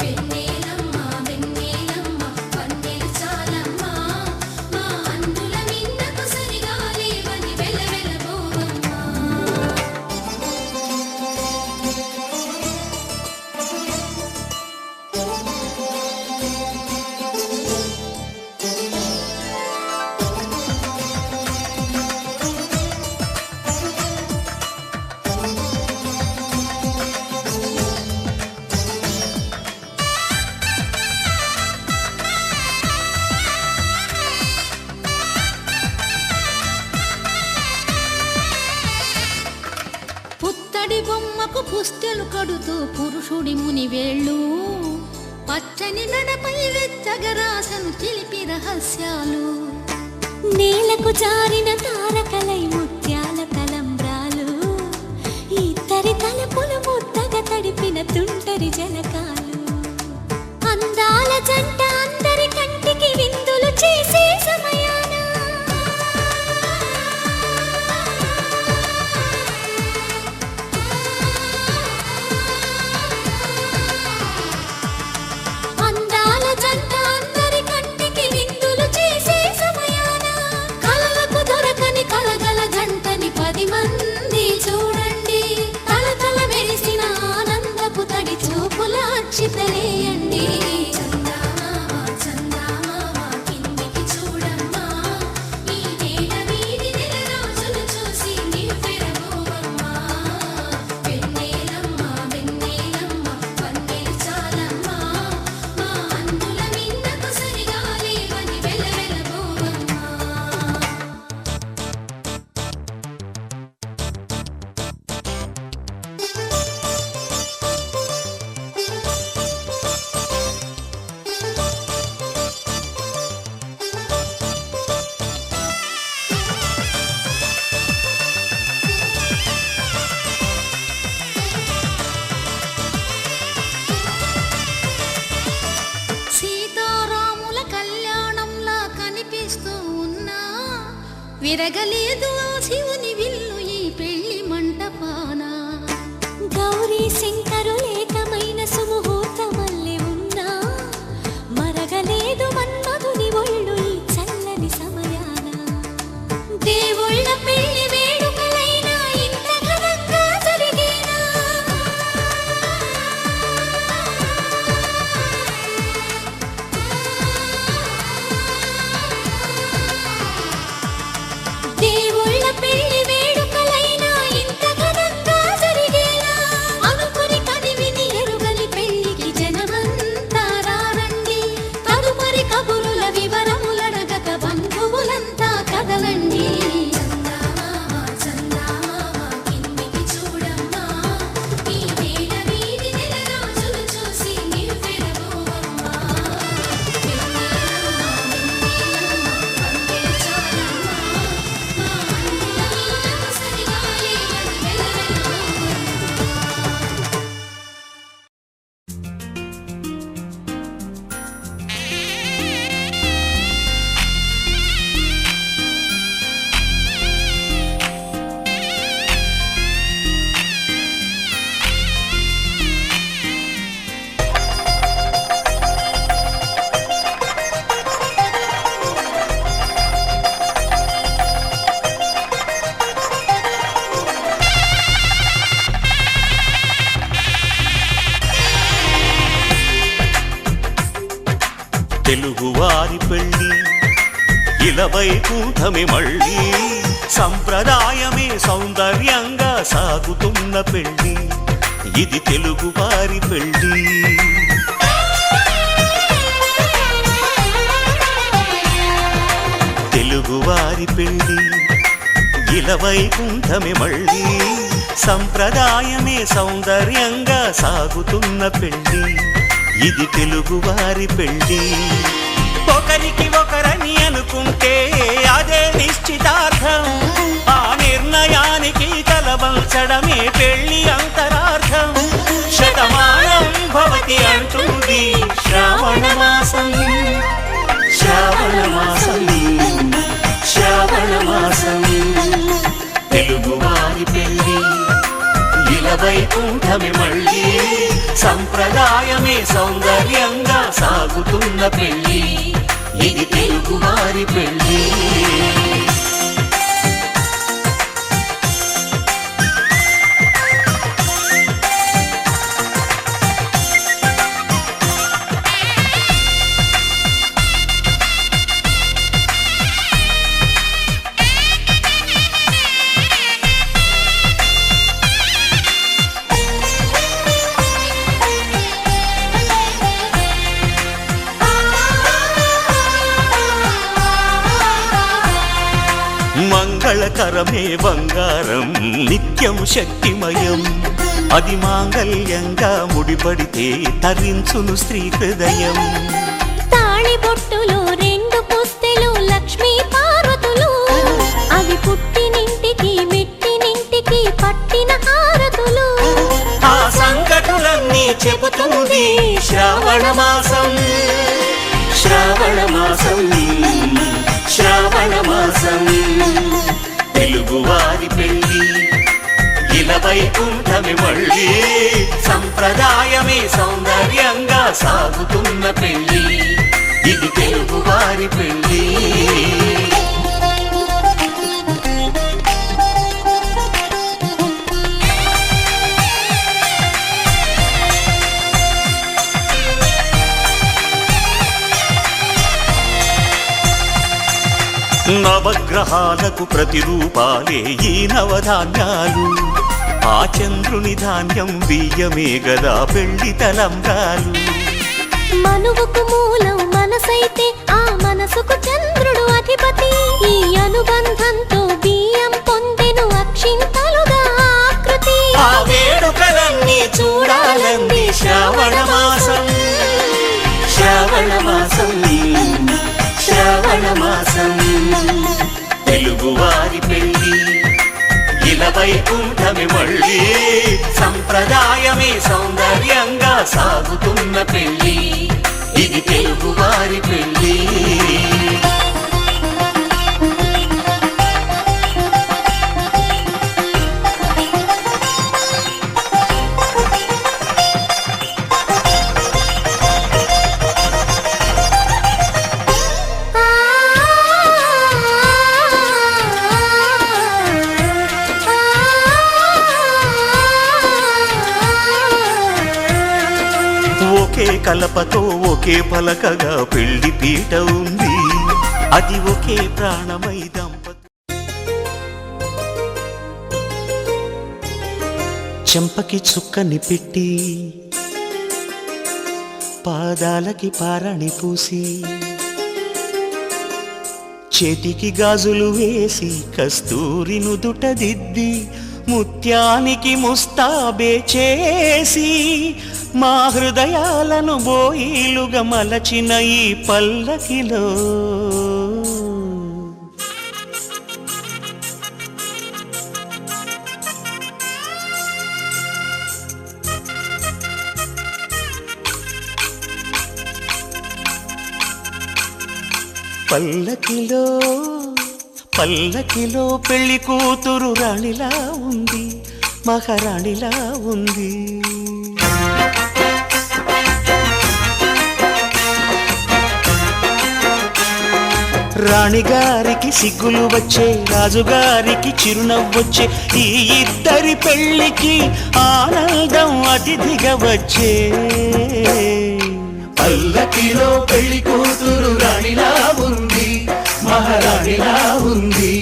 వెన్నెలమ్మ వెన్నెలమ్మ వన్నెలు చాలమ్మా, మా అందుల మిన్నకు సరిగా లేవని వెలవెలబోవమ్మా. పుత్తడి బొమ్మకు పుస్తెలు కడుతూ పురుషుడి ముని వేళ్ళు, పచ్చని నడపై వెచ్చగరాసను చిలిపి రహస్యాలు. నేలకు జారిన తారకలై ముత్యాల తలంబ్రాలు, ఇద్దరి తలపులు ముద్దగా తడిపిన తుంటరి జలకాలు. అందాల జంట అందరి కంటికి విందులు చేసే సమయాన, అందాల జంట అందరి కంటికి విందులు చేసే సమయాన, కలలకు దొరకని కలగల జంటని 10 మంది చూడండి. తలతల మెరిసిన ఆనందపు తడి చూపులా మెరగలేదు ఆ శివుని విల్లు ఈ పెళ్లి మంటపాన గౌరీ శంకరు ఏకమైన సుముహూర్తమల్లె ఉన్నా మరగలేదు మన్మధుని ఒళ్ళు ఈ చల్లని సమయాన దేవుళ్ళ పెళ్లి వేడుకలైనా ఇంత ఘనంగా జరిగేనా దేవుళ్ళ పెళ్లి వేడుకలైనా ఇంత ఘనంగా జరిగేలా అనుకుని కనివిని ఎరుగని పెళ్లికి జనమంతా రారండి తదుపరి కబురుల వివరములడగక బంధువులంతా కదలండి చందమామ కిందికి చూడమ్మా ఈ వేళ వీధి నెల రోజులు చూసి నివ్వెరబోవమ్మా తెలుగువారి పెళ్ళి ఇలవైకుంఠమే మళ్ళీ సంప్రదాయమే సౌందర్యంగా సాగుతున్న పెళ్ళి ఇది తెలుగువారి పెళ్ళి తెలుగువారి పెళ్ళి ఇలవైకుంఠమే మళ్ళీ సంప్రదాయమే సౌందర్యంగా సాగుతున్న పెళ్ళి ఇది తెలుగువారి పెళ్ళి ఒకరికి ఒకరని అనుకుంటే అదే నిశ్చితార్థం ఆ నిర్ణయానికి తలవంచడమే పెళ్ళి అంతరార్థం శతమానం భవతి అంటుంది శ్రావణ మాసం శ్రావణ మాసం శ్రావణ మాసం తెలుగువారి పెళ్ళి ఇలవైకుంఠమే మళ్ళీ సంప్రదాయమే సౌందర్యంగా సాగుతున్న పెళ్ళి ఇది తెలుగువారి పెళ్ళి మంగళకరమే బంగారం నిత్యం శక్తిమయం అది మాంగళ్యంగా ముడిపడితే తరించును స్త్రీ హృదయం తాళి బొట్టులో రెండు పుస్తెలు లక్ష్మీ పార్వతులు అవి పుట్టినింటికి మెట్టినింటికి పట్టిన హారతులు ఆ సంకటులన్నీ చెబుతుంది శ్రావణ మాసం శ్రావణ మాసం శ్రావణ మాసం తెలుగువారి పెళ్ళి ఇలవైకుంఠమే మళ్ళీ సంప్రదాయమే సౌందర్యంగా సాగుతున్న పెళ్ళి ఇది తెలుగువారి పెళ్ళి నవగ్రహాలకు ప్రతిరూపాలే ఈ నవధాన్యాలు ఆ చంద్రుని ధాన్యం బియ్యమే గదా పెళ్లి తలంబ్రాలు మనువుకు మూలం మనసైతే ఆ మనసుకు చంద్రుడు అధిపతి ఈ అనుబంధంతో బియ్యం పొందెను అక్షింతలుగా ఆకృతి ఆ వేడుకలన్నీ చూడాలంది శ్రావణ మాసం శ్రావణ మాసం శ్రావణ మాసం తెలుగువారి పెళ్ళి ఇలవైకుంఠమే మళ్ళీ సంప్రదాయమే సౌందర్యంగా సాగుతున్న పెళ్ళి ఇది తెలుగువారి పెళ్ళి ఒకే కలపతో ఒకే పలకగా పెళ్లి పీట ఉంది, అది ఒకే ప్రాణమై దంపతి. చెంపకి చుక్కని పెట్టి పాదాలకి పారాణి పూసి చేతికి గాజులు వేసి కస్తూరి నుదుట దిద్ది ముత్యానికి ముస్తాబే చేసి మా హృదయాలను బోయిలుగా మలచిన ఈ పల్లకిలో పల్లకిలో పల్లకిలో పెళ్లి కూతురు రాణిలా ఉంది, మహారాణిలా ఉంది. రాణిగారికి సిగ్గులు వచ్చే, రాజుగారికి చిరునవ్వొచ్చే, ఈ ఇద్దరి పెళ్లికి ఆనందం అతిథిగా వచ్చే. పల్లకిలో పెళ్లి కూతురు రాణిలా ఉంది, మహారాణిలా ఉంది.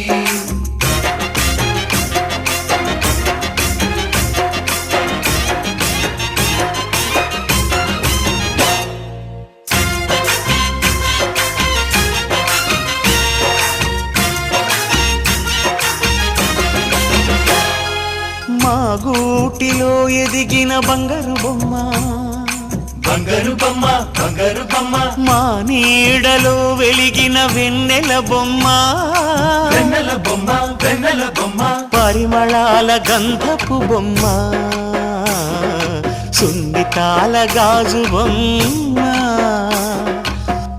మా గూటిలో ఎదిగిన బంగారు బొమ్మ, బంగారు బొమ్మ, బంగారు బొమ్మ, మా నీడలో వెలిగిన వెన్నెల బొమ్మ, వెన్నెల బొమ్మ, వెన్నెల బొమ్మ, పరిమళాల గంధపు బొమ్మ, సున్నితాల గాజు బొమ్మ,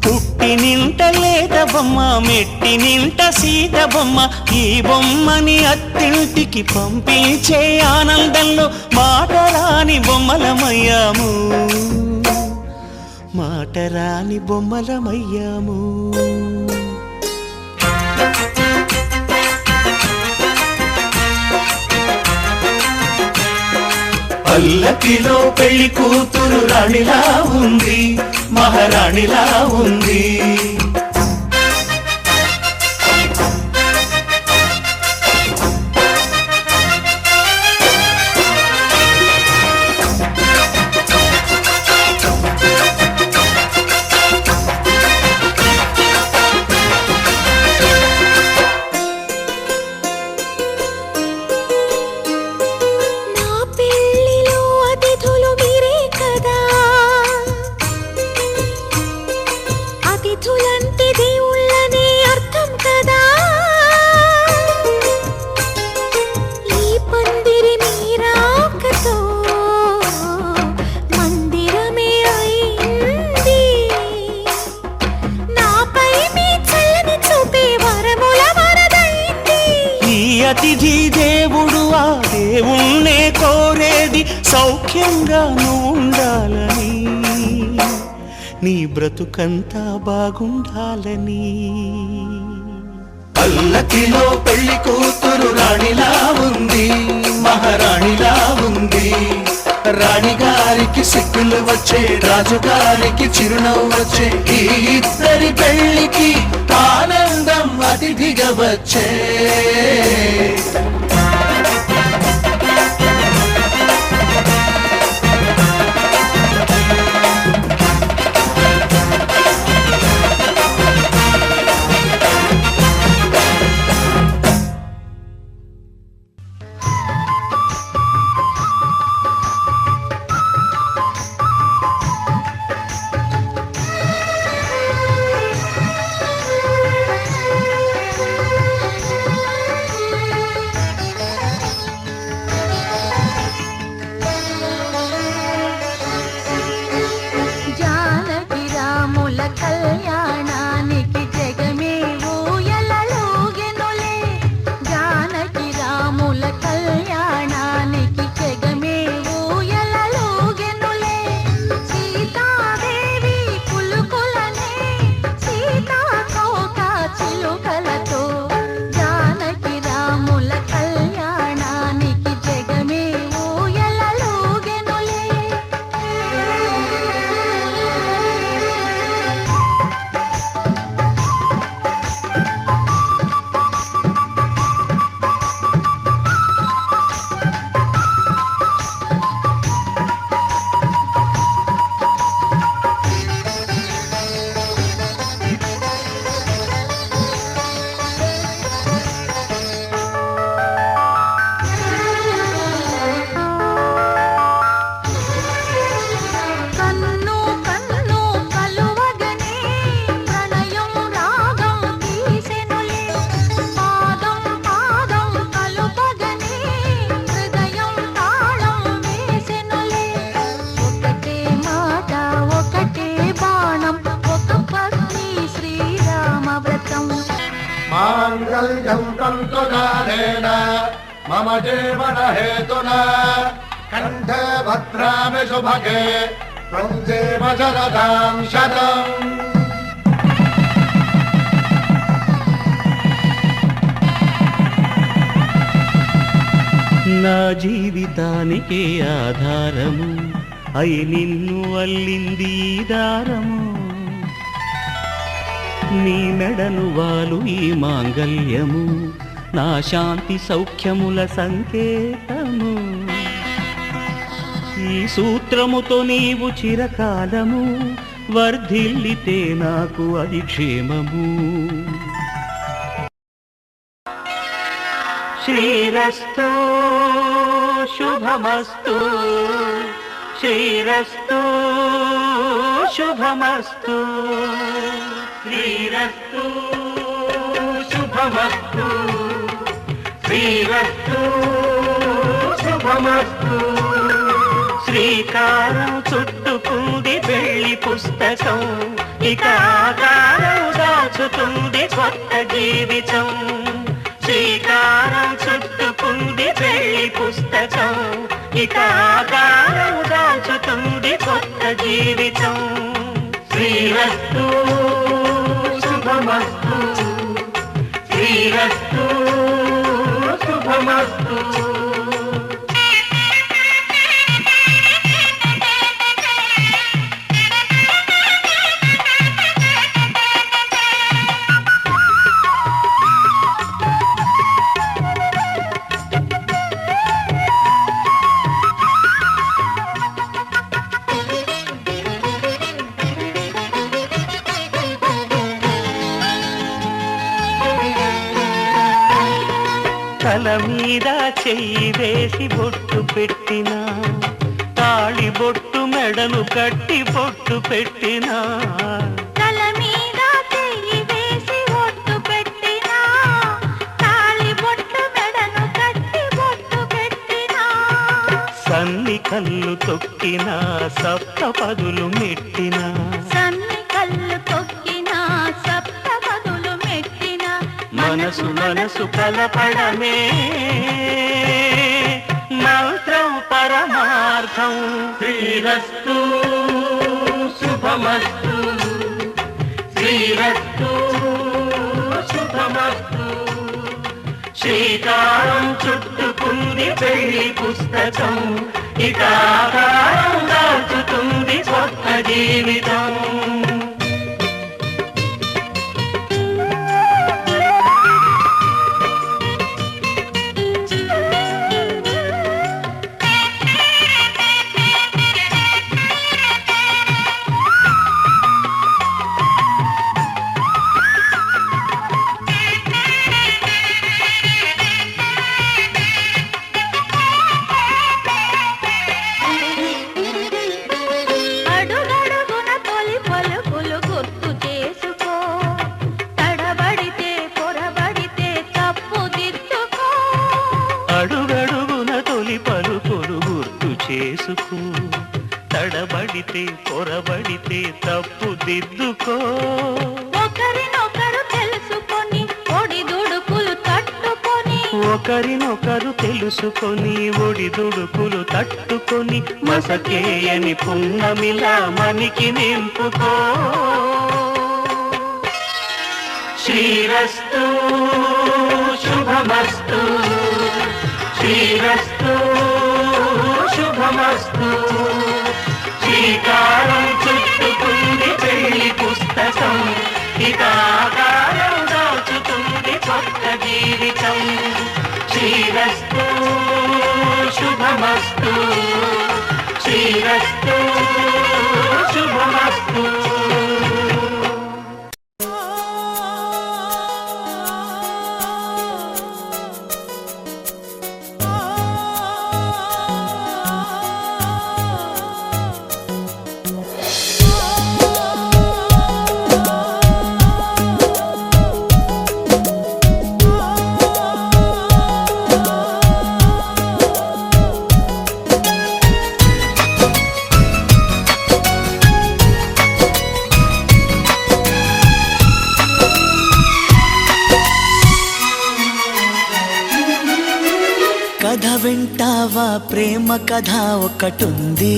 పుట్టి నింట లేత బొమ్మ, మెట్టి నింట సీత బొమ్మ. ఈ బొమ్మని అత్తింటికి పంపించే ఆనందంలో మాటరాని బొమ్మలమయ్యాము, మాటరాని బొమ్మలమయ్యాము. పల్లకిలో పెళ్లి కూతురు రాణిలా ఉంది, మహారాణిలా ఉంది. అతిథి దేవుడు ఆ దేవుణ్ణే కోరేది సౌఖ్యంగా ఉండాలని, నీ బ్రతుకంతా బాగుండాలని. పల్లకిలో పెళ్లి కూతురు రాణిలా ఉంది, మహారాణిలా ఉంది. రాణిగారికి సిగ్గులు వచ్చే, రాజుగారికి చిరునవ్వు వచ్చే, ఈ ఇద్దరి పెళ్లికి ఆనందం అతిథిగా వచ్చే. इदं तन्तुजालेन मम जीवनहेतुना कण्ठे भद्रामि शुभगे त्वं जीव शरदां शतम् నా జీవితానికే ఆధారము అయి నిన్ను అల్లింది ఈ దారము నీ మెడను వాలు ఈ మాంగల్యము నా శాంతి సౌఖ్యముల సంకేతము ఈ సూత్రముతో నీవు చిరకాలము వర్ధిల్లితే నాకు అది క్షేమము శ్రీరస్తు శుభమస్తు శ్రీరస్తు శుభమస్తు శ్రీరస్తు శుభమస్తు శ్రీరస్తు శుభమస్తు శ్రీకారం చుట్టుకుంది వెళ్లి పుస్తకం ఇక ఆకారం దాచుతుంది కొత్త జీవితం శ్రీకారం చుట్టుకుంది వెళ్లి పుస్తకం ఇక ఆకారం దాచుతుంది కొత్త జీవితం శ్రీరస్తు శుభమస్తు శ్రీరస్తు శుభమస్తు తల మీద చెయ్యి వేసి బొట్టు పెట్టినా తాళి బొట్టు మెడను కట్టి బొట్టు పెట్టినా తల మీద చెయ్యి వేసి బొట్టు పెట్టినా తాళి బొట్టు మెడను కట్టి బొట్టు పెట్టినా సన్ని కళ్ళు తొక్కినా సప్త పదులు మెట్టినా సన్ని కళ్ళు తొక్కినా సప్త పదులు మెట్టినా మనసు మనసు కలపడమే మంత్రం పరమార్థం శ్రీరస్తు శుభమస్తు శ్రీరస్తు శుభమస్తు శ్రీకారం చుట్టుకుంది పెళ్లి పుస్తకం ఇక ఆకారం దాచుతుంది కొత్త జీవితం చేసుకో తడబడితే పొరబడితే తప్పు దిద్దుకో ఒకరినొకరు తెలుసుకొని ఒడిదుడుకులు తట్టుకొని ఒకరినొకరు తెలుసుకొని ఒడిదుడుకులు తట్టుకొని మసకేయని పున్నమిలా మనికి నింపుకో శ్రీరస్తు శుభమస్తు శ్రీరస్తు శుభమస్తు శ్రీకారం చుట్టుకుంది పెళ్లి పుస్తకం ఇక ఆకారం దాచుతుంది కొత్త జీవితం శ్రీరస్తు శుభమస్తు శ్రీరస్తు శుభమస్తు ప్రేమ కథ ఒకటుంది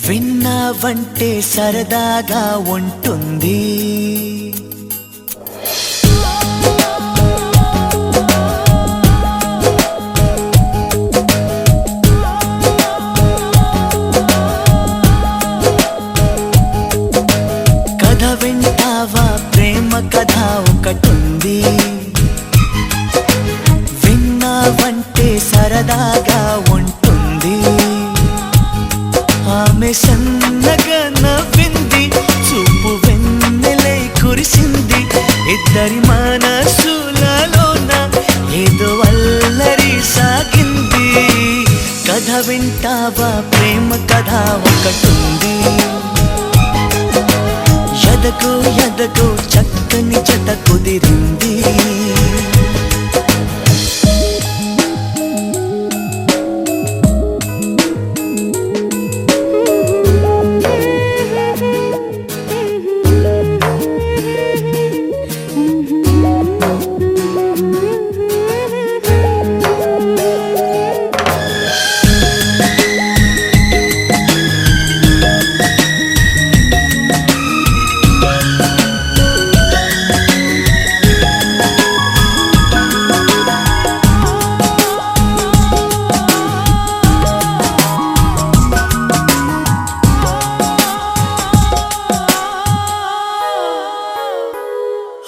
విన్నావంటే సరదాగా ఉంటుంది కథ వింటావా ప్రేమ కథ ఒకటుంది విన్నావంటే సరదాగా ఉంటుంది ఆమె సన్నగా నవ్వింది చూపు వెన్నెలై కురిసింది ఇద్దరి మనసులలోన ఏదో అల్లరి సాగింది కథ వింటావా ప్రేమ కథ ఒకటుంది ఎదకు ఎదకు చక్కని జత కుదిరింది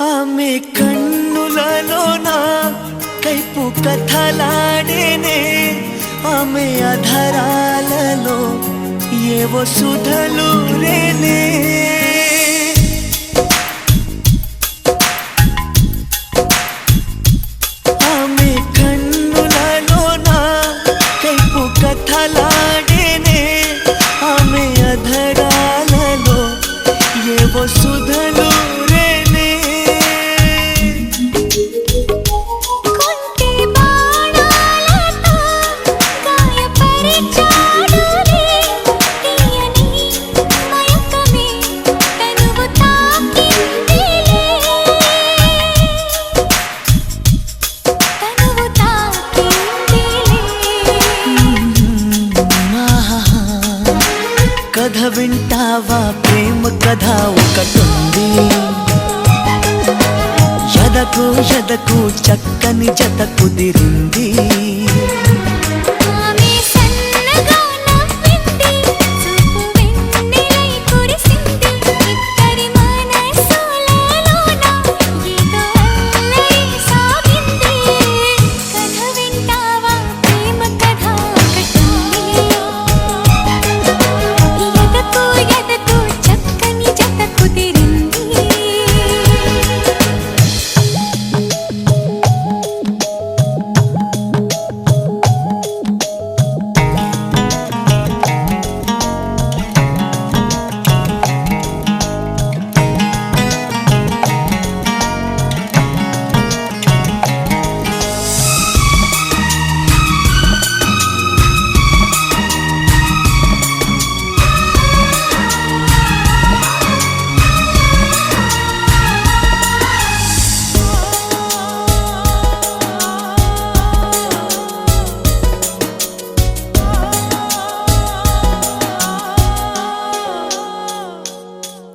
ఆమె కన్నులలోన కైపు కథలాడేనే ఆమె అధరాలలో ఏవో సుధలు రేనే ఆమె కన్నులలోన కైపు కథలాడేనే ఆమె అధరాలలో ఏవో సుధలు రేనే కొంటి బాణాలతో గాయపరిచాడులే తీయని మయకమే తనువు తాకిందిలే తనువు తాకిందిలే కథ వింటావా ప్రేమ కథ ఒకటుంది ఎదకు ఎదకు చక్కని జత కుదిరింది ఆమె సన్నగా నవ్వింది చూపు వెన్నెలై కురిసింది ఇద్దరి మనసులలోన ఏదో అల్లరి సాగింది కథ వింటావా ప్రేమ కథ ఒకటుంది ఎదకు ఎదకు చక్కని జత కుదిరింది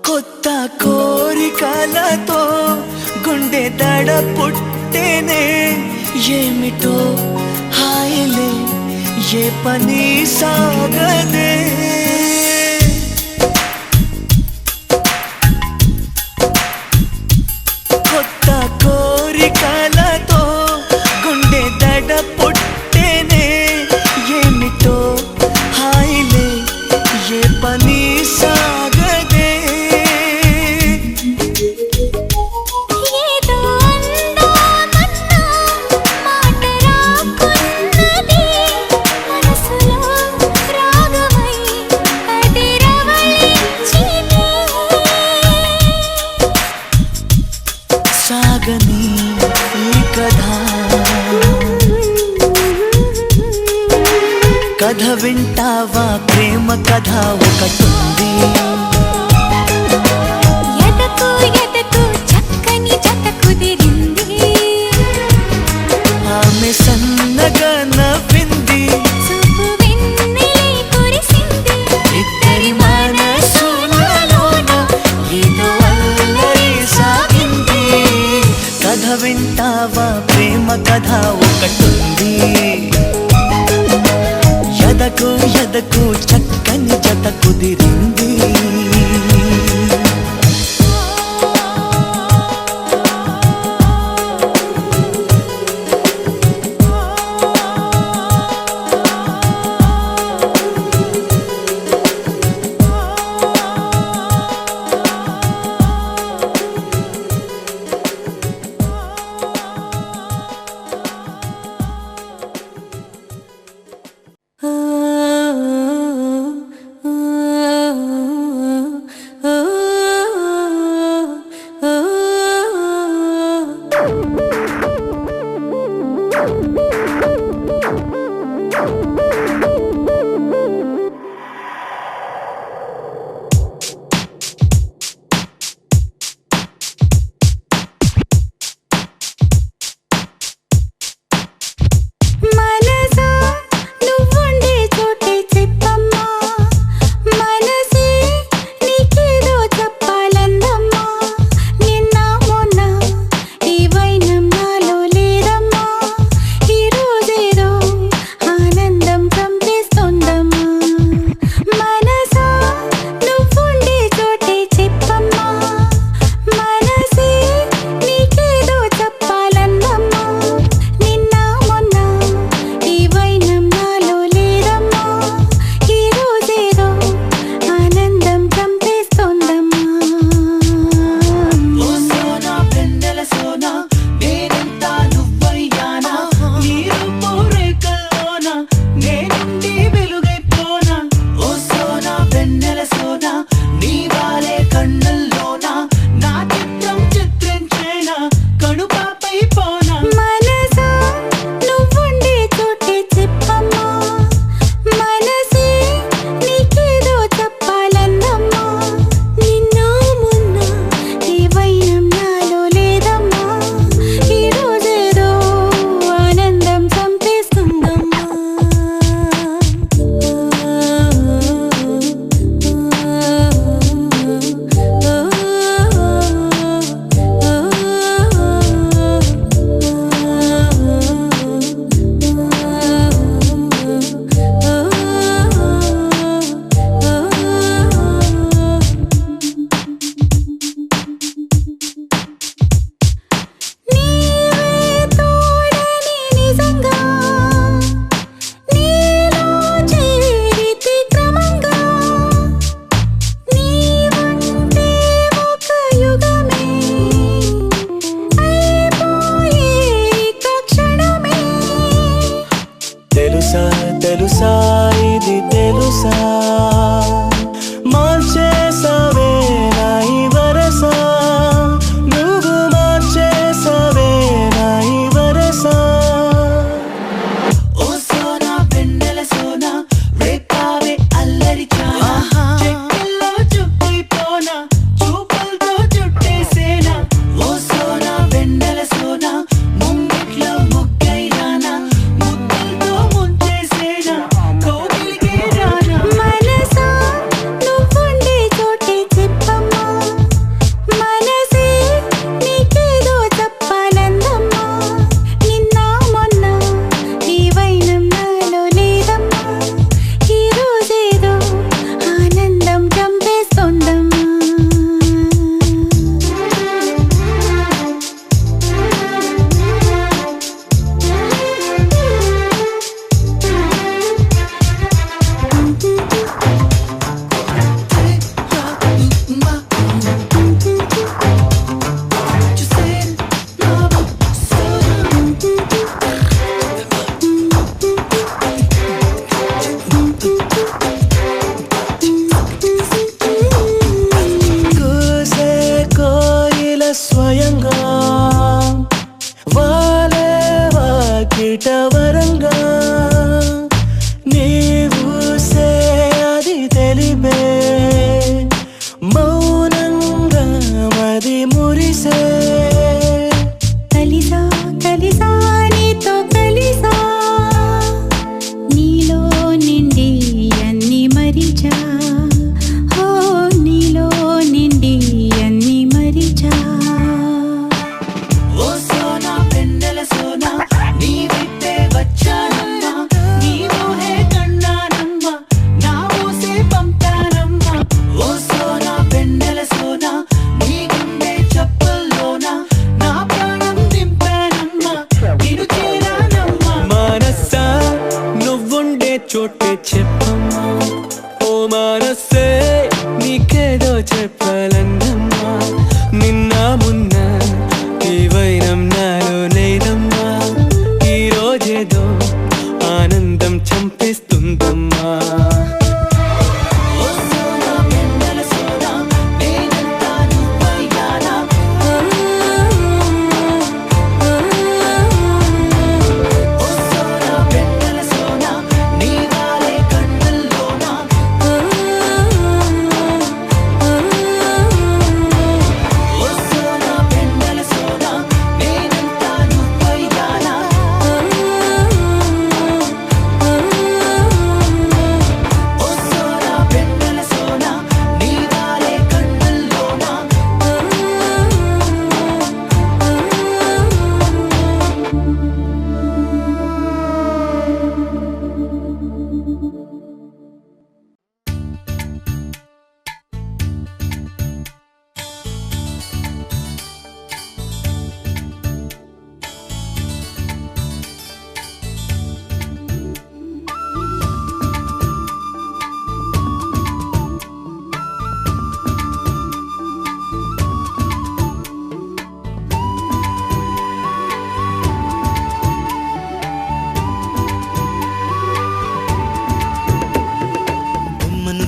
కొత్త కోరికలతో గుండె దడ పుట్టేనే ఏమిటో హాయిలే ఏ పని సాగదే కొత్త కోరికలతో గుండె దడ పుట్టేనే ఏమిటో హాయిలే ఏ పని సాగదే ఏదో అందామన్నా మాట రాకున్నది మనసులో రాగమై అదిరవళించింది సాగని ఈ కథ కథ వింటావా ప్రేమ కథ ఒకటుంది ఎదకు ఎదకు చక్కని జత కుదిరింది ఆమె సన్నగా ఎదకు చక్కని జత కుదిరింది తెలుసా ఇది తెలుసా మార్చేసావే నా ఈ వరస నువ్వు మార్చేసావే నా ఈ వరస ఓ సోనా పెన్నెల సోనా రేపావే అల్లరి చానా చెక్కల్లో చుట్టిపోనా చూపులతో చుట్టేసేనా ఓ సోనా పెన్నెల సోనా ముంగిట్లో ముగ్గైరానా ముద్దలతో ముంచేసేనా కోగిలికి రానా మనసా నువ్వుండే చోటే చెప్పమ్మా మనసే నీకేదో చెప్పాలందమ్మా నిన్న మొన్న ఈ వైనం నాలో లేదమ్మా ఈ రోజేదో ఆనందం చంపేస్తోందమ్మా కూసే కోయిల స్వయంగా వాలే వాకిట వరంగా నీవూసే అది తెలిపే మౌనంగా మది మురిసే కలిసా కలిసా నీతో కలిసా నీలో నిండి అన్ని చోటే చెప్పమ్మా ఓ మనసే నీకేదో చెప్పాలందమ్మా నిన్న మున్న ఈ వైరం నాలో లేదమ్మా ఈ రోజేదో ఆనందం చంపేస్తుందమ్మా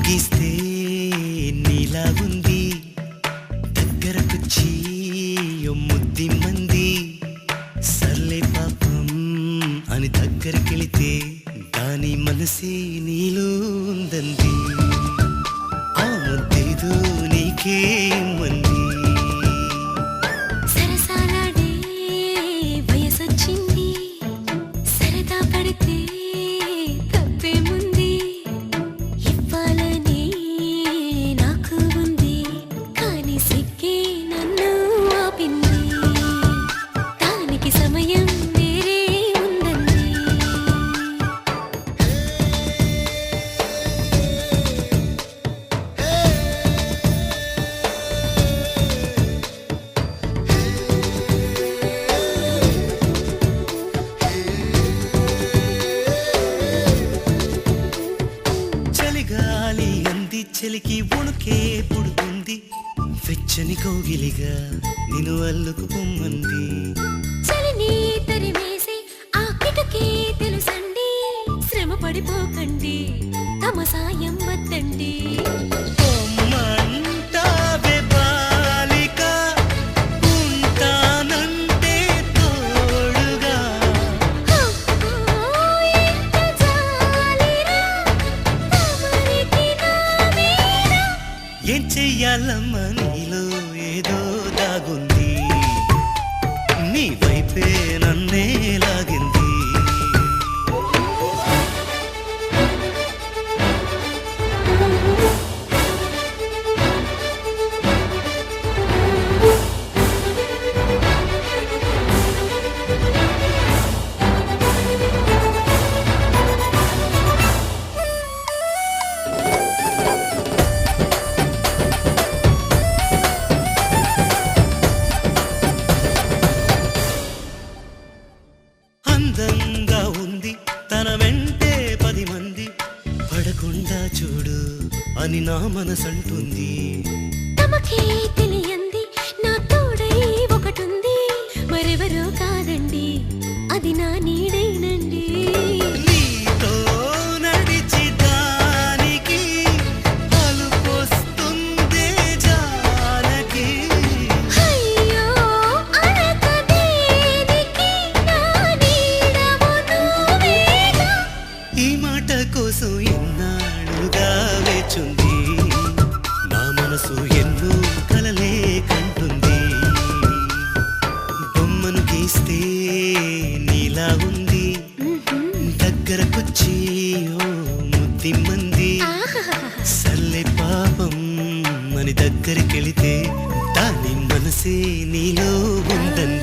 గీస్తే నీలా ఉంది దగ్గరకొచ్చి ముద్ది మంది సర్లే పాపం అని దగ్గరకెళితే దాని మనసే నీలో ఉందంది ఆ ముద్దేదో నీకే మంది సరసాలాడే వయసొచ్చింది సరదా పడితే తప్పేముంది ఇవ్వాలని నాకు ఉంది కానీ సిగ్గే నన్ను ఆపింది దానికి సమయం వేరే ఉందండి చలిగాలి అంది చెలికి ఉణుకే పుడుతుంది వెచ్చని కౌగిలిగా నిన్ను అల్లుకు పొమ్మంది చలిని తరిమేసి ఆ కిటకే తెలుసండి శ్రమ పడిపోకండి తమ సాయం వద్దండి పొమ్మంటావే బాలిక ఉంటానంటే తోడుగా ఎంత జాలిరా తమరికి నా మీద ఏం చెయ్యాలమ్మా నీలో ఏదో దాగుంది నీ వైపే నన్నే లాగింది అందంగా ఉంది తన వెంటే 10 మంది పడకుండా చూడు అని నా మనసంటుంది తమకే తెలియంది నా తోడై ఒకటుంది మరెవరో కాదండి అది నా నీడేనండి నీతో నడిచి దానికి అలుపొస్తుందే జానకి అయ్యో అనక దేనికి నా నీడవు నువ్వేగా ఈ మాట కోసం ఎన్నాళ్ళుగా వేచుంది నా మనసు ఎన్నో కలలే కంటుంది బొమ్మను గీస్తే నీలా ఉంది దగ్గరకొచ్చి ఓ ముద్ది మంది సర్లే పాపం అని దగ్గరికెళితే దాని మనసే నీలో ఉందంది